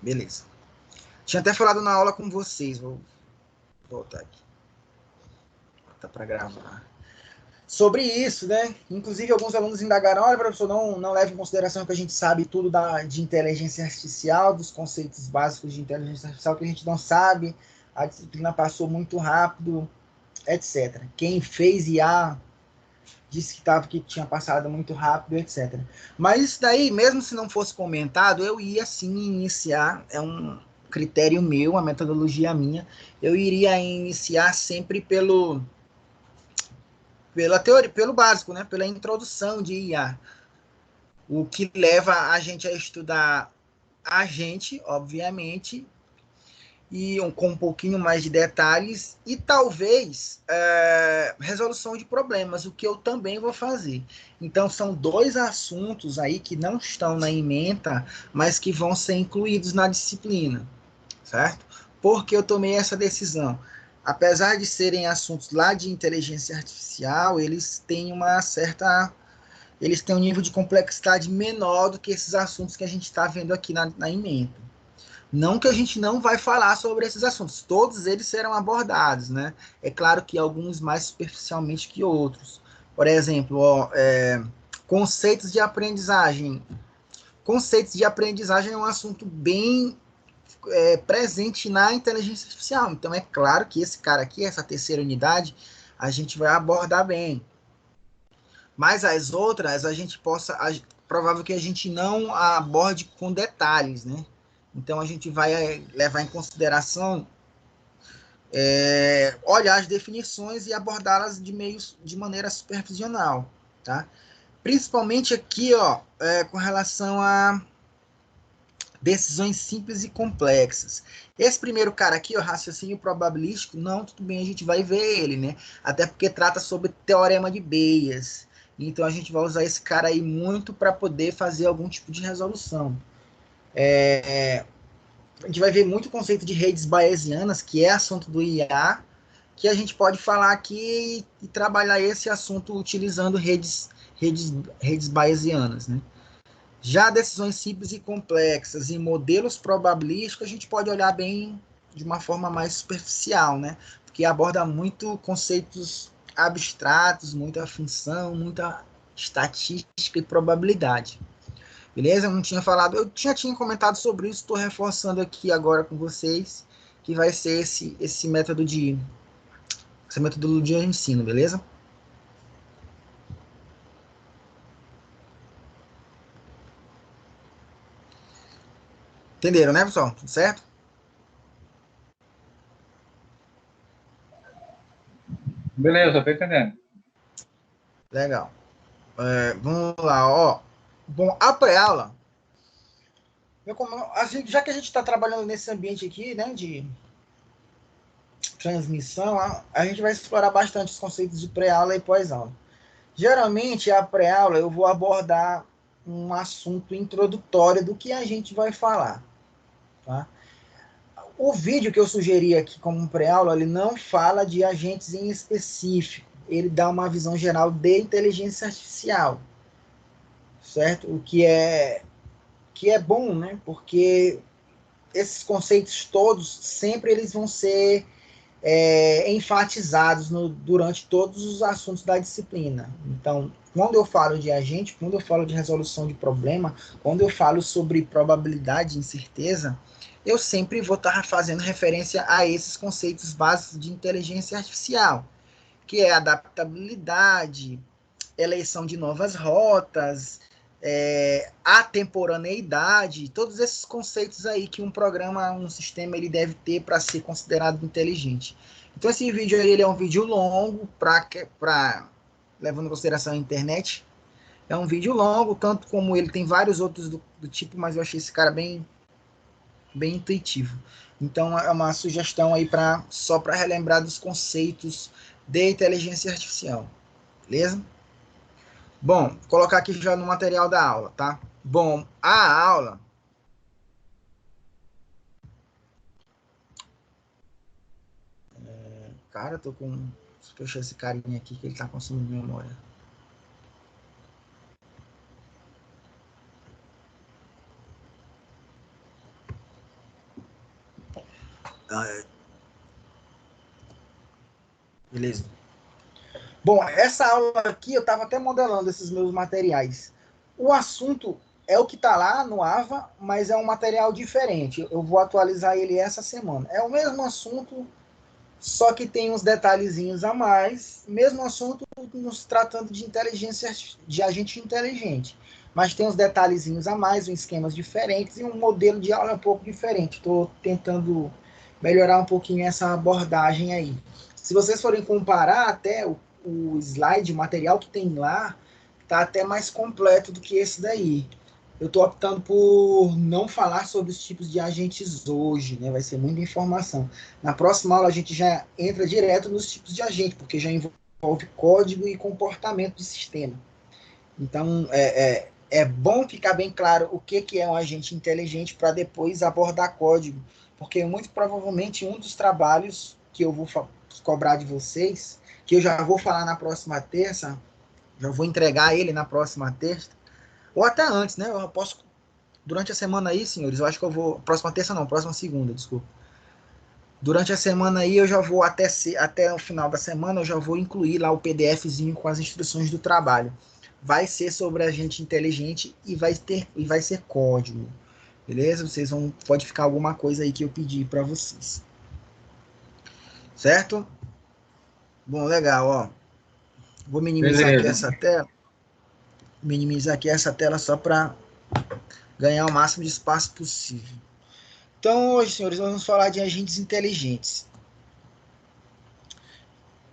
Beleza. Tinha até falado na aula com vocês. Vou voltar aqui. Tá para gravar. Sobre isso, né? Inclusive, alguns alunos indagaram: olha, professor, não leve em consideração que a gente sabe tudo de inteligência artificial, dos conceitos básicos de inteligência artificial, que a gente não sabe, a disciplina passou muito rápido, etc. Quem fez IA disse que tinha passado muito rápido, etc. Mas isso daí, mesmo se não fosse comentado, eu ia sim iniciar, é um critério meu, uma metodologia minha, eu iria iniciar sempre pela teoria, pelo básico, né? Pela introdução de IA. O que leva a gente a estudar a gente, obviamente, e com um pouquinho mais de detalhes, e talvez resolução de problemas, o que eu também vou fazer. Então, são dois assuntos aí que não estão na ementa, mas que vão ser incluídos na disciplina, certo? Porque eu tomei essa decisão. Apesar de serem assuntos lá de inteligência artificial, eles têm um nível de complexidade menor do que esses assuntos que a gente está vendo aqui na ementa. Não que a gente não vai falar sobre esses assuntos, todos eles serão abordados, né? É claro que alguns mais superficialmente que outros. Por exemplo, conceitos de aprendizagem. Conceitos de aprendizagem é um assunto bem presente na inteligência artificial. Então, é claro que esse cara aqui, essa terceira unidade, a gente vai abordar bem. Mas as outras, provável que a gente não aborde com detalhes, né? Então, a gente vai levar em consideração olhar as definições e abordá-las de maneira supervisional, tá? Principalmente aqui, ó, com relação a decisões simples e complexas. Esse primeiro cara aqui, o raciocínio probabilístico, não, tudo bem, a gente vai ver ele, né? Até porque trata sobre teorema de Bayes. Então a gente vai usar esse cara aí muito para poder fazer algum tipo de resolução. A gente vai ver muito o conceito de redes bayesianas, que é assunto do IA, que a gente pode falar aqui e trabalhar esse assunto utilizando redes bayesianas, né? Já decisões simples e complexas e modelos probabilísticos, a gente pode olhar bem de uma forma mais superficial, né? Porque aborda muito conceitos abstratos, muita função, muita estatística e probabilidade. Beleza? Eu não tinha falado, eu tinha comentado sobre isso, estou reforçando aqui agora com vocês, que vai ser essa metodologia de ensino, beleza? Entenderam, né, pessoal? Tudo certo? Beleza, tô entendendo. Legal. Vamos lá, ó. Bom, a pré-aula, já que a gente está trabalhando nesse ambiente aqui, né, de transmissão, a gente vai explorar bastante os conceitos de pré-aula e pós-aula. Geralmente, a pré-aula eu vou abordar um assunto introdutório do que a gente vai falar, tá? O vídeo que eu sugeri aqui como pré-aula, ele não fala de agentes em específico, ele dá uma visão geral de inteligência artificial, certo? O que é bom, né? Porque esses conceitos todos sempre eles vão ser enfatizados durante todos os assuntos da disciplina. Então, quando eu falo de agente, quando eu falo de resolução de problema, quando eu falo sobre probabilidade e incerteza, eu sempre vou estar fazendo referência a esses conceitos básicos de inteligência artificial, que é adaptabilidade, eleição de novas rotas, atemporaneidade, todos esses conceitos aí que um programa, um sistema, ele deve ter para ser considerado inteligente. Então esse vídeo aí, ele é um vídeo longo, levando em consideração a internet, é um vídeo longo, tanto como ele tem vários outros do tipo, mas eu achei esse cara bem intuitivo. Então é uma sugestão aí só para relembrar dos conceitos de inteligência artificial, beleza? Bom, vou colocar aqui já no material da aula, tá? Bom, a aula. Cara, eu tô com. Deixa eu fechar esse carinha aqui que ele tá consumindo memória. Beleza. Bom, essa aula aqui eu estava até modelando esses meus materiais. O assunto é o que está lá no AVA, mas é um material diferente. Eu vou atualizar ele essa semana. É o mesmo assunto, só que tem uns detalhezinhos a mais. Mesmo assunto nos tratando de inteligência, de agente inteligente. Mas tem uns detalhezinhos a mais, uns esquemas diferentes e um modelo de aula um pouco diferente. Estou tentando melhorar um pouquinho essa abordagem aí. Se vocês forem comparar até o slide, o material que tem lá, tá até mais completo do que esse daí. Eu estou optando por não falar sobre os tipos de agentes hoje, né? Vai ser muita informação. Na próxima aula a gente já entra direto nos tipos de agente, porque já envolve código e comportamento de sistema. Então, é bom ficar bem claro o que é um agente inteligente para depois abordar código, porque muito provavelmente um dos trabalhos que eu vou cobrar de vocês, que eu já vou falar na próxima terça, já vou entregar ele na próxima terça, ou até antes, né? Eu posso, durante a semana aí, senhores, eu acho que eu vou, próxima terça não, próxima segunda, desculpa. Durante a semana aí eu já vou até o final da semana eu já vou incluir lá o PDFzinho com as instruções do trabalho. Vai ser sobre agente inteligente e vai ser código. Beleza? Pode ficar alguma coisa aí que eu pedi para vocês. Certo? Bom, legal, ó. Vou minimizar aqui Beleza. essa tela. Minimizar aqui essa tela só para ganhar o máximo de espaço possível. Então, hoje, senhores, vamos falar de agentes inteligentes.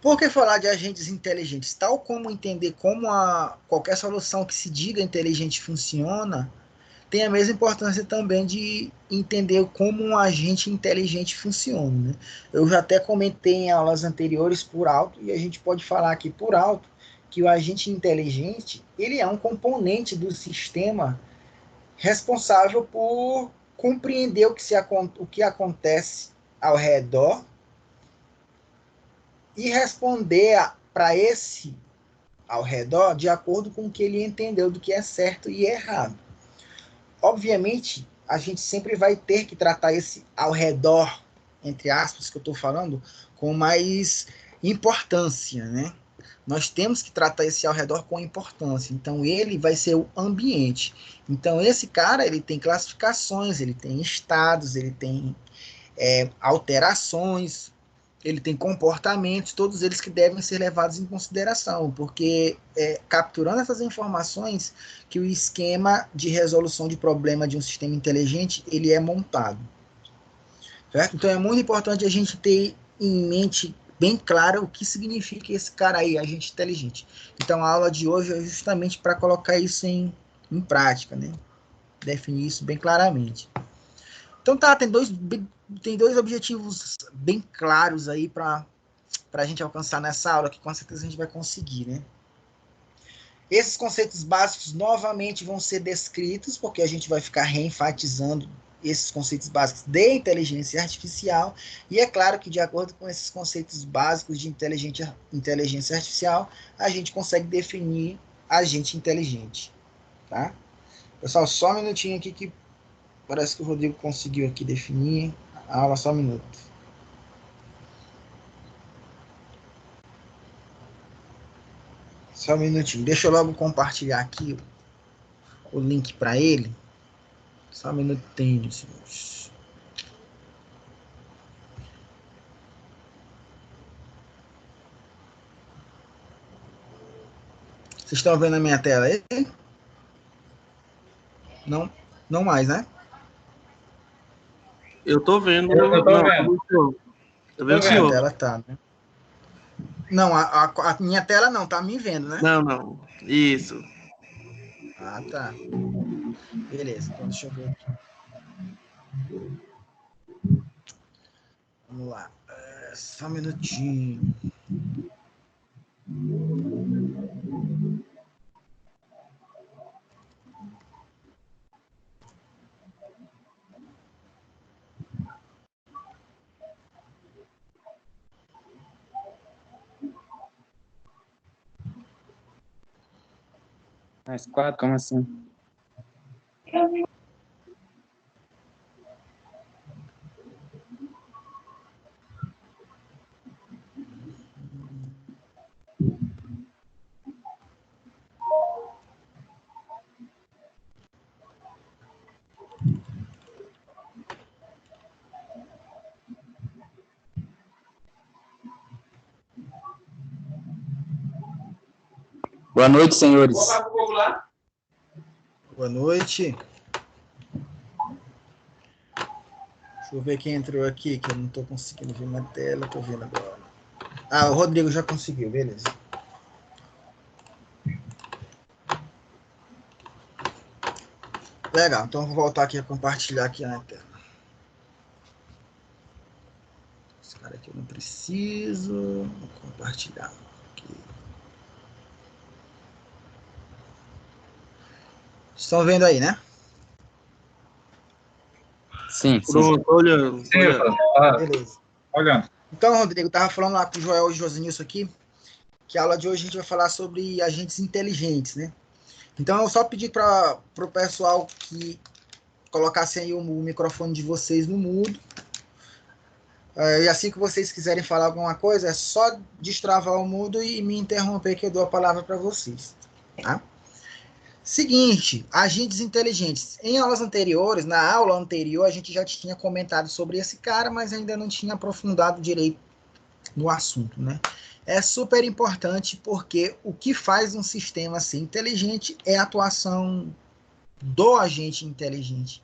Por que falar de agentes inteligentes? Tal como entender como qualquer solução que se diga inteligente funciona, tem a mesma importância também de entender como um agente inteligente funciona. Né? Eu já até comentei em aulas anteriores por alto, e a gente pode falar aqui por alto, que o agente inteligente ele é um componente do sistema responsável por compreender o que acontece ao redor e responder para esse ao redor de acordo com o que ele entendeu do que é certo e errado. Obviamente, a gente sempre vai ter que tratar esse ao redor, entre aspas, que eu estou falando, com mais importância, né? Nós temos que tratar esse ao redor com importância. Então, ele vai ser o ambiente. Então, esse cara, ele tem classificações, ele tem estados, ele tem alterações, ele tem comportamentos, todos eles que devem ser levados em consideração, porque capturando essas informações que o esquema de resolução de problema de um sistema inteligente ele é montado. Certo? Então é muito importante a gente ter em mente bem claro o que significa esse cara aí, agente inteligente. Então a aula de hoje é justamente para colocar isso em prática, né? Definir isso bem claramente. Então tá, tem dois objetivos bem claros aí para a gente alcançar nessa aula, que com certeza a gente vai conseguir, né? Esses conceitos básicos novamente vão ser descritos, porque a gente vai ficar reenfatizando esses conceitos básicos de inteligência artificial, e é claro que de acordo com esses conceitos básicos de inteligência artificial, a gente consegue definir agente inteligente, tá? Pessoal, só um minutinho aqui que parece que o Rodrigo conseguiu aqui definir a aula, só um minuto. Só um minutinho. Deixa eu logo compartilhar aqui o link para ele. Só um minutinho, senhores. Vocês estão vendo a minha tela aí? Não, não mais, né? Eu tô vendo. Eu tô Não, vendo. tô vendo o Minha senhor. tela tá, né? Não, a minha tela não, tá me vendo, né? Não, não. Isso. Ah, tá. Beleza, então deixa eu ver aqui. Vamos lá. Só um minutinho. Mais quatro? Como assim? Boa noite, senhores. Boa noite. Deixa eu ver quem entrou aqui, que eu não estou conseguindo ver na tela, estou vendo agora. Ah, o Rodrigo já conseguiu, beleza. Legal, então eu vou voltar aqui a compartilhar aqui na tela. Esse cara aqui eu não preciso. Vou compartilhar aqui. Estão vendo aí, né? Sim, sim. Pronto, olha. Sim, Beleza. olhando. Então, Rodrigo, estava falando lá com o Joel e o Josenilson aqui, que a aula de hoje a gente vai falar sobre agentes inteligentes, né? Então, eu só pedi para o pessoal que colocassem aí o microfone de vocês no mudo. E assim que vocês quiserem falar alguma coisa, é só destravar o mudo e me interromper que eu dou a palavra para vocês. Tá? Seguinte, agentes inteligentes. Em aulas anteriores, na aula anterior, a gente já tinha comentado sobre esse cara, mas ainda não tinha aprofundado direito no assunto, né? É super importante porque o que faz um sistema ser inteligente é a atuação do agente inteligente.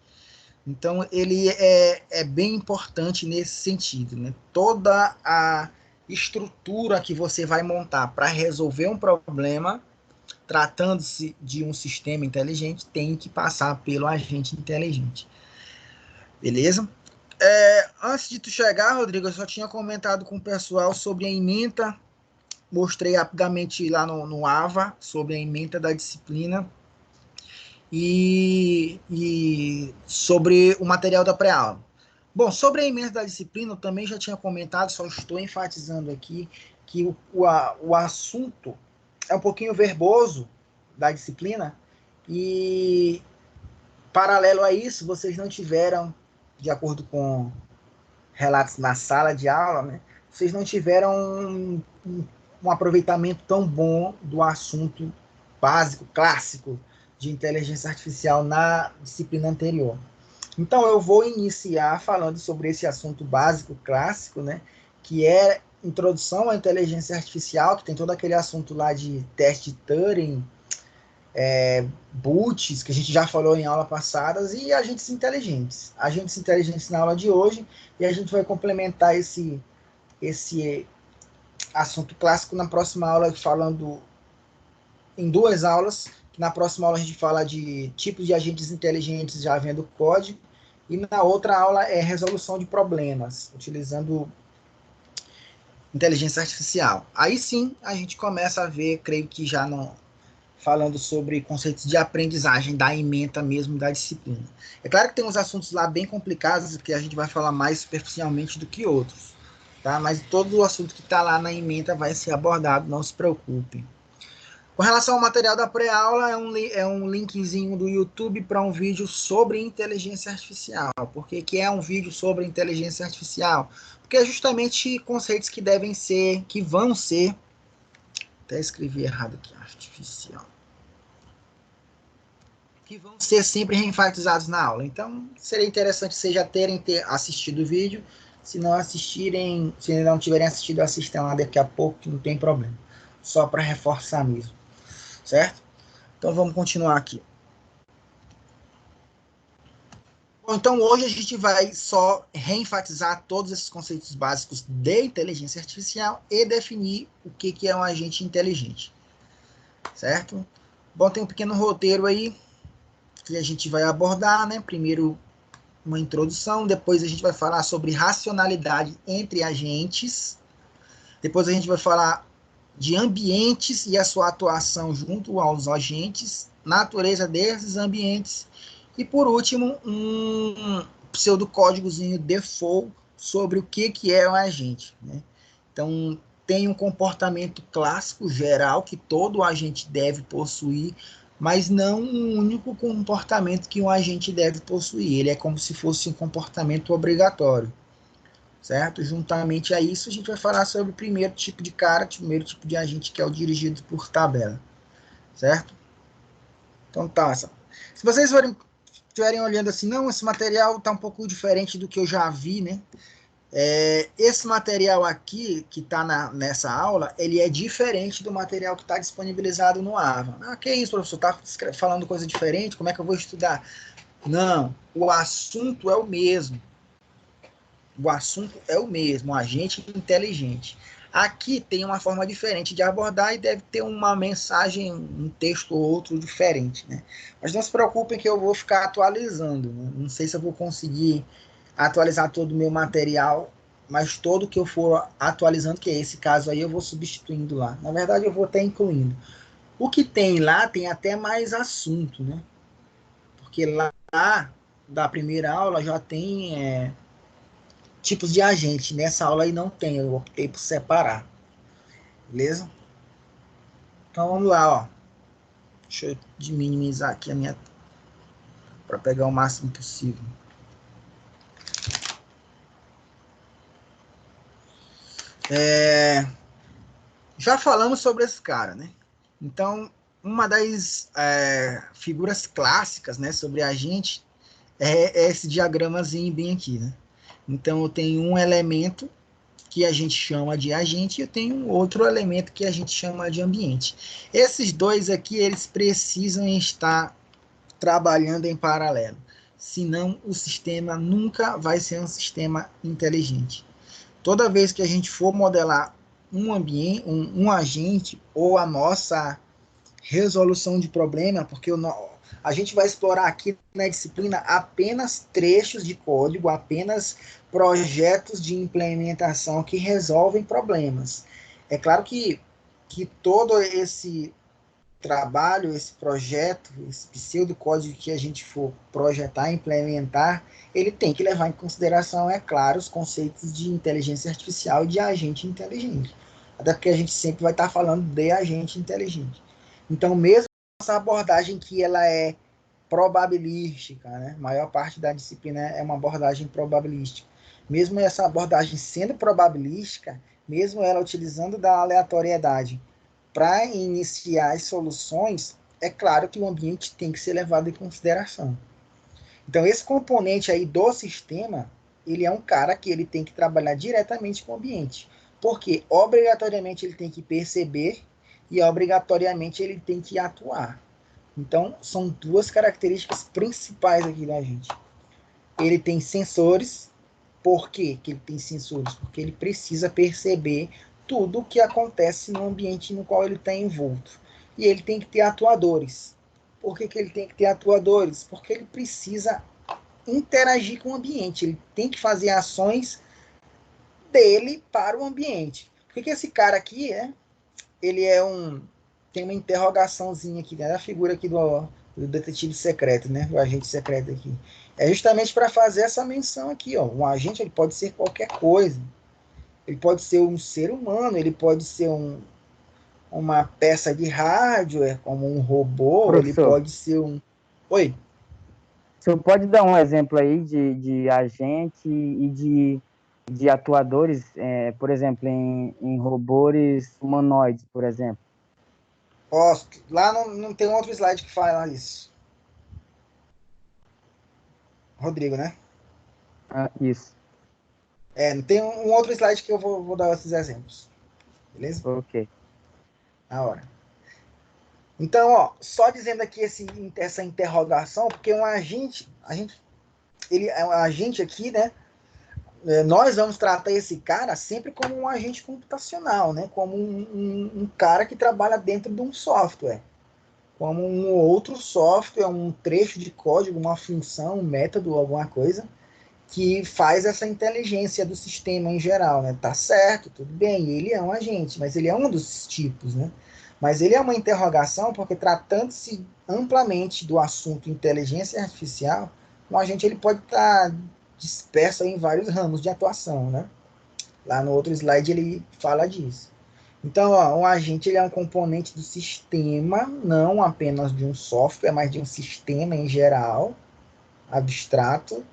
Então, ele é bem importante nesse sentido, né? Toda a estrutura que você vai montar para resolver um problema, tratando-se de um sistema inteligente, tem que passar pelo agente inteligente. Beleza? Antes de tu chegar, Rodrigo, eu só tinha comentado com o pessoal sobre a ementa. Mostrei rapidamente lá no AVA sobre a ementa da disciplina e sobre o material da pré-aula. Bom, sobre a ementa da disciplina, eu também já tinha comentado, só estou enfatizando aqui que o assunto é um pouquinho verboso da disciplina e, paralelo a isso, vocês não tiveram, de acordo com relatos na sala de aula, né, vocês não tiveram um aproveitamento tão bom do assunto básico, clássico de inteligência artificial na disciplina anterior. Então, eu vou iniciar falando sobre esse assunto básico, clássico, né, que é introdução à inteligência artificial, que tem todo aquele assunto lá de teste de Turing, boots, que a gente já falou em aula passadas, e agentes inteligentes. Agentes inteligentes na aula de hoje, e a gente vai complementar esse assunto clássico na próxima aula, falando em 2 aulas. Na próxima aula a gente fala de tipos de agentes inteligentes já vendo código, e na outra aula é resolução de problemas, utilizando inteligência artificial. Aí sim, a gente começa a ver, creio que já não falando sobre conceitos de aprendizagem da ementa mesmo da disciplina. É claro que tem uns assuntos lá bem complicados que a gente vai falar mais superficialmente do que outros, tá? Mas todo o assunto que está lá na ementa vai ser abordado, não se preocupem. Com relação ao material da pré-aula, é um linkzinho do YouTube para um vídeo sobre inteligência artificial. Por que é um vídeo sobre inteligência artificial? Porque é justamente conceitos que devem ser, que vão ser, até escrevi errado aqui, artificial, que vão ser sempre enfatizados na aula. Então, seria interessante vocês já terem assistido o vídeo. Se não assistirem, se não tiverem assistido, assistam lá daqui a pouco, que não tem problema. Só para reforçar mesmo. Certo? Então vamos continuar aqui. Bom, então hoje a gente vai só reenfatizar todos esses conceitos básicos de inteligência artificial e definir o que é um agente inteligente. Certo? Bom, tem um pequeno roteiro aí que a gente vai abordar, né? Primeiro uma introdução, depois a gente vai falar sobre racionalidade entre agentes, depois a gente vai falar de ambientes e a sua atuação junto aos agentes, natureza desses ambientes, e por último, um pseudocódigozinho default sobre o que é um agente, né? Então, tem um comportamento clássico geral que todo agente deve possuir, mas não um único comportamento que um agente deve possuir. Ele é como se fosse um comportamento obrigatório. Certo? Juntamente a isso, a gente vai falar sobre o primeiro tipo de cara, o primeiro tipo de agente, que é o dirigido por tabela. Certo? Então tá. Se vocês estiverem olhando assim, não, esse material está um pouco diferente do que eu já vi, né? Esse material aqui, que está nessa aula, ele é diferente do material que está disponibilizado no AVA. Ah, que isso, professor? Está falando coisa diferente? Como é que eu vou estudar? Não, o assunto é o mesmo. O assunto é o mesmo, um agente inteligente. Aqui tem uma forma diferente de abordar e deve ter uma mensagem, um texto ou outro diferente, né? Mas não se preocupem que eu vou ficar atualizando, né? Não sei se eu vou conseguir atualizar todo o meu material, mas todo que eu for atualizando, que é esse caso aí, eu vou substituindo lá. Na verdade, eu vou até incluindo. O que tem lá tem até mais assunto, né? Porque lá da primeira aula já tem tipos de agente. Nessa aula aí não tem, eu optei por separar. Beleza? Então vamos lá, ó. Deixa eu minimizar aqui a minha para pegar o máximo possível. Já falamos sobre esse cara, né? Então, uma das figuras clássicas, né, sobre agente é esse diagramazinho bem aqui, né? Então, eu tenho um elemento que a gente chama de agente e eu tenho um outro elemento que a gente chama de ambiente. Esses dois aqui, eles precisam estar trabalhando em paralelo. Senão, o sistema nunca vai ser um sistema inteligente. Toda vez que a gente for modelar um ambiente, um agente ou a nossa resolução de problema, porque a gente vai explorar aqui na disciplina apenas trechos de código, apenas projetos de implementação que resolvem problemas. É claro que todo esse trabalho, esse projeto, esse pseudocódigo que a gente for projetar, implementar, ele tem que levar em consideração, é claro, os conceitos de inteligência artificial e de agente inteligente. Até porque a gente sempre vai estar falando de agente inteligente. Então, mesmo essa abordagem que ela é probabilística, né? A maior parte da disciplina é uma abordagem probabilística. Mesmo essa abordagem sendo probabilística, mesmo ela utilizando da aleatoriedade para iniciar as soluções, é claro que o ambiente tem que ser levado em consideração. Então, esse componente aí do sistema, ele é um cara que ele tem que trabalhar diretamente com o ambiente. Porque, obrigatoriamente, ele tem que perceber e, obrigatoriamente, ele tem que atuar. Então, são duas características principais aqui da gente. Ele tem sensores. Por quê que ele tem sensores? Porque ele precisa perceber tudo o que acontece no ambiente no qual ele está envolto. E ele tem que ter atuadores. Por que ele tem que ter atuadores? Porque ele precisa interagir com o ambiente. Ele tem que fazer ações dele para o ambiente. Por que esse cara aqui ele tem uma interrogaçãozinha aqui, né? A figura aqui do detetive secreto, né? O agente secreto aqui. É justamente para fazer essa menção aqui, ó. Um agente ele pode ser qualquer coisa. Ele pode ser um ser humano, ele pode ser uma peça de hardware, como um robô, ele Professor, pode ser um... Oi? o senhor pode dar um exemplo aí de agente e de atuadores, por exemplo, em robôs humanoides, por exemplo? Ó, lá não tem outro slide que fala isso. Rodrigo, né? Ah, isso, Não tem um outro slide que eu vou dar esses exemplos. Beleza? ok. Na hora. Então, ó, só dizendo aqui essa interrogação, porque um agente ele é um agente aqui, né? Nós vamos tratar esse cara sempre como um agente computacional, né? Como um cara que trabalha dentro de um software. Como um outro software, um trecho de código, uma função, um método, alguma coisa, que faz essa inteligência do sistema em geral, né? Tá certo, tudo bem, ele é um agente, mas ele é um dos tipos, né? Mas ele é uma interrogação porque tratando-se amplamente do assunto inteligência artificial, um agente ele pode estar disperso em vários ramos de atuação, né? Lá no outro slide ele fala disso. Então, ó, um agente ele é um componente do sistema, não apenas de um software, mas de um sistema em geral, abstrato,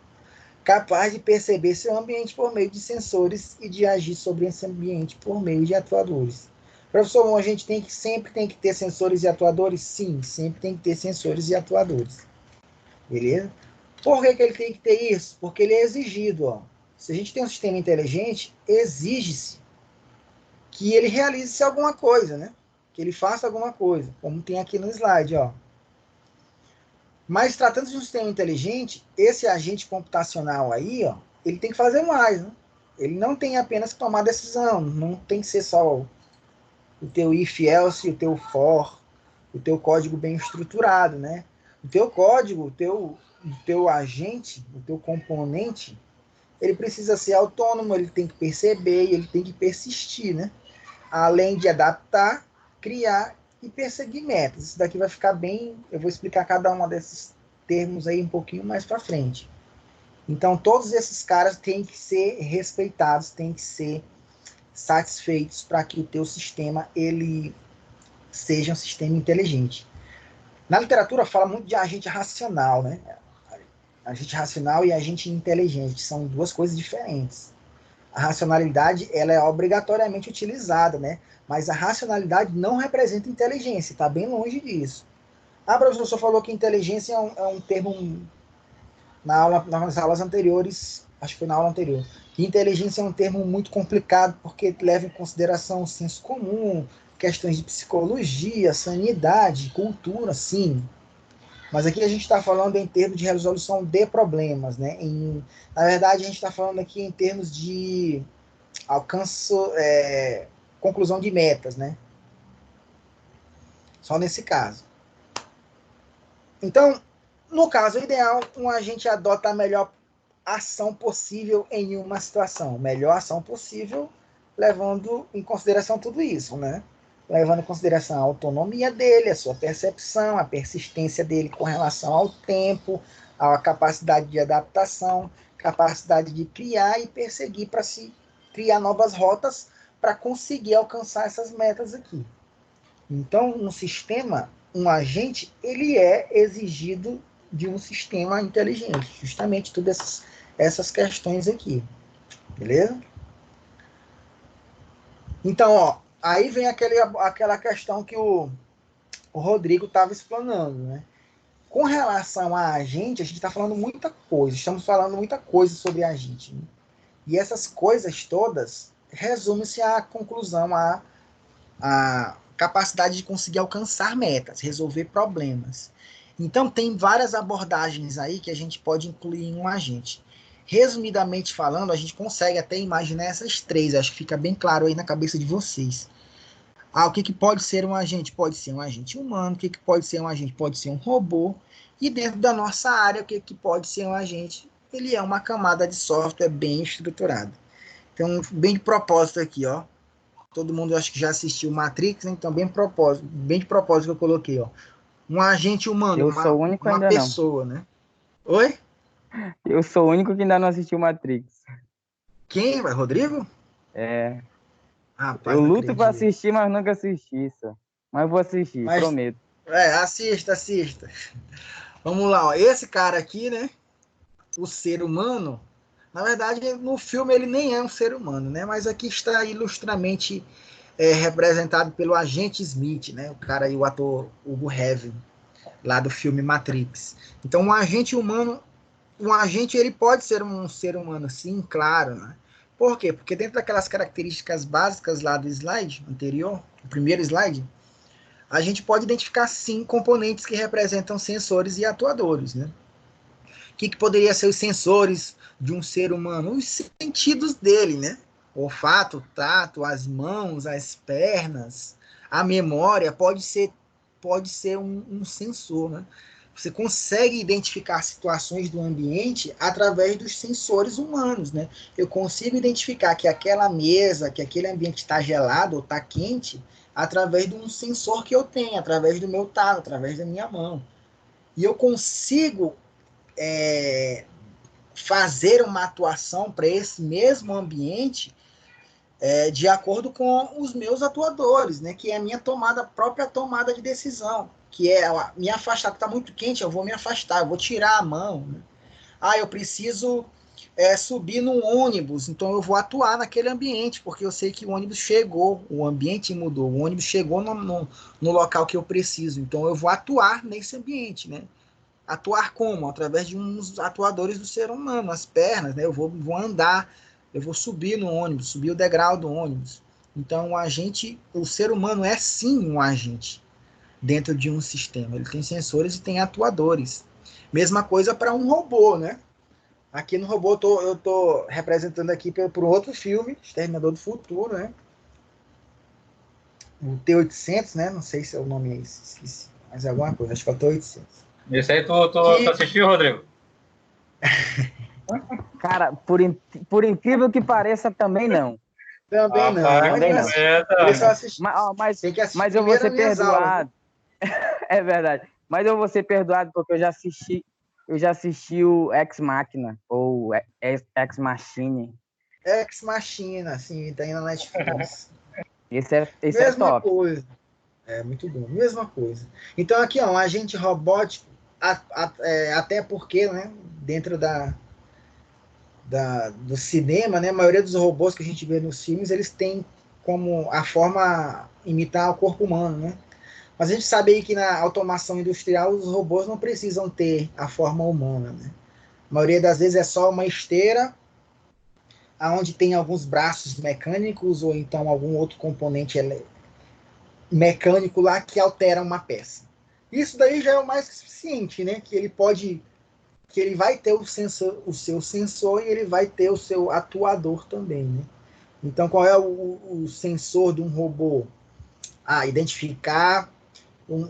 capaz de perceber seu ambiente por meio de sensores e de agir sobre esse ambiente por meio de atuadores. Professor, a gente sempre tem que ter sensores e atuadores? Sim, sempre tem que ter sensores e atuadores. Beleza? Por que ele tem que ter isso? Porque ele é exigido. Ó. Se a gente tem um sistema inteligente, exige-se que ele realize alguma coisa, né? Que ele faça alguma coisa, como tem aqui no slide, ó. Mas tratando de um sistema inteligente, esse agente computacional aí, ó, ele tem que fazer mais, né? Ele não tem apenas que tomar decisão, não tem que ser só o teu if else, o teu for, o teu código bem estruturado, né? O teu código, o teu agente, o teu componente, ele precisa ser autônomo, ele tem que perceber e ele tem que persistir, né? Além de adaptar, criar e perseguir metas. Isso daqui vai ficar bem... Eu vou explicar cada um desses termos aí um pouquinho mais para frente. Então, todos esses caras têm que ser respeitados, têm que ser satisfeitos para que o teu sistema ele seja um sistema inteligente. Na literatura fala muito de agente racional, né? Agente racional e agente inteligente são duas coisas diferentes. A racionalidade ela é obrigatoriamente utilizada, né? Mas a racionalidade não representa inteligência, está bem longe disso. Ah, professor, você falou que inteligência é um termo nas aulas anteriores, acho que foi na aula anterior, que inteligência é um termo muito complicado porque leva em consideração o senso comum, questões de psicologia, sanidade, cultura, sim. Mas aqui a gente está falando em termos de resolução de problemas, né? Na verdade, a gente está falando aqui em termos de alcanço, conclusão de metas, né? Só nesse caso. Então, no caso ideal, um agente adota a melhor ação possível em uma situação. Melhor ação possível, levando em consideração tudo isso, né? Levando em consideração a autonomia dele, a sua percepção, a persistência dele com relação ao tempo, a capacidade de adaptação, capacidade de criar e perseguir para se criar novas rotas para conseguir alcançar essas metas aqui. Então, um sistema, um agente, ele é exigido de um sistema inteligente. Justamente todas essas questões aqui. Beleza? Então, ó, aí vem aquela questão que o Rodrigo estava explanando, né? Com relação a agente, a gente está falando muita coisa, estamos falando muita coisa sobre agente. Né? E essas coisas todas resumem-se à conclusão, à capacidade de conseguir alcançar metas, resolver problemas. Então, tem várias abordagens aí que a gente pode incluir em um agente. Resumidamente falando, a gente consegue até imaginar essas três, acho que fica bem claro aí na cabeça de vocês. O que pode ser um agente? Pode ser um agente humano. O que pode ser um agente? Pode ser um robô. E dentro da nossa área, o que pode ser um agente? Ele é uma camada de software bem estruturada. Então, bem de propósito aqui, ó. Todo mundo acho que já assistiu Matrix, né? Então bem de propósito que eu coloquei, ó. Um agente humano, Eu sou o único uma ainda pessoa, né? Oi? Eu sou o único que ainda não assistiu Matrix. Quem? Vai, Rodrigo? É, Rapaz, eu não luto para acredito. assistir, mas nunca assisti isso. Mas vou assistir, Mas, prometo. assista. Vamos lá, ó. Esse cara aqui, né? O ser humano, na verdade, no filme ele nem é um ser humano, né? Mas aqui está ilustramente representado pelo agente Smith, né? O cara e o ator Hugo Heaven, lá do filme Matrix. Então, um agente ele pode ser um ser humano, sim, claro, né? Por quê? Porque dentro daquelas características básicas lá do slide anterior, o primeiro slide, a gente pode identificar, sim, componentes que representam sensores e atuadores, né? O que poderia ser os sensores de um ser humano? Os sentidos dele, né? O olfato, o tato, as mãos, as pernas, a memória pode ser um sensor, né? Você consegue identificar situações do ambiente através dos sensores humanos, né? Eu consigo identificar que aquela mesa, que aquele ambiente está gelado ou está quente, através de um sensor que eu tenho, através do meu tato, através da minha mão. E eu consigo fazer uma atuação para esse mesmo ambiente de acordo com os meus atuadores, né? Que é a minha própria tomada de decisão, que é me afastar, que está muito quente, eu vou me afastar, eu vou tirar a mão. Né? Eu preciso subir no ônibus, então eu vou atuar naquele ambiente, porque eu sei que o ônibus chegou, o ambiente mudou, o ônibus chegou no local que eu preciso, então eu vou atuar nesse ambiente, né? atuar como? Através de uns atuadores do ser humano, as pernas, né? Eu vou andar, eu vou subir no ônibus, subir o degrau do ônibus. Então, o ser humano é sim um agente dentro de um sistema. Ele tem sensores e tem atuadores. Mesma coisa para um robô, né? Aqui no robô eu tô representando aqui por outro filme, Exterminador do Futuro, né? O T-800, né? Não sei se é o nome é esse, esqueci. Mas é alguma coisa, acho que é o T-800. Esse aí tu assistiu, Rodrigo? Cara, por incrível que pareça, também não. Também não, Rapaz, Também não. Ele só assiste. Mas, Tem que assistir mas eu vou primeiro ser as minhas aulas, né? perdoado. É verdade. Mas eu vou ser perdoado porque eu já assisti o Ex Machina, ou Ex Machine. Ex Machina, assim, tá aí na Netflix. Esse é Mesma top. coisa. É muito bom, mesma coisa. Então aqui, ó, um agente robótico, até porque, né, dentro do cinema, né, a maioria dos robôs que a gente vê nos filmes, eles têm como a forma imitar o corpo humano, né? Mas a gente sabe aí que na automação industrial os robôs não precisam ter a forma humana, né? A maioria das vezes é só uma esteira, aonde tem alguns braços mecânicos ou então algum outro componente mecânico lá que altera uma peça. Isso daí já é o mais que suficiente, né? Que ele vai ter o seu sensor e ele vai ter o seu atuador também, né? Então, qual é o sensor de um robô? Identificar.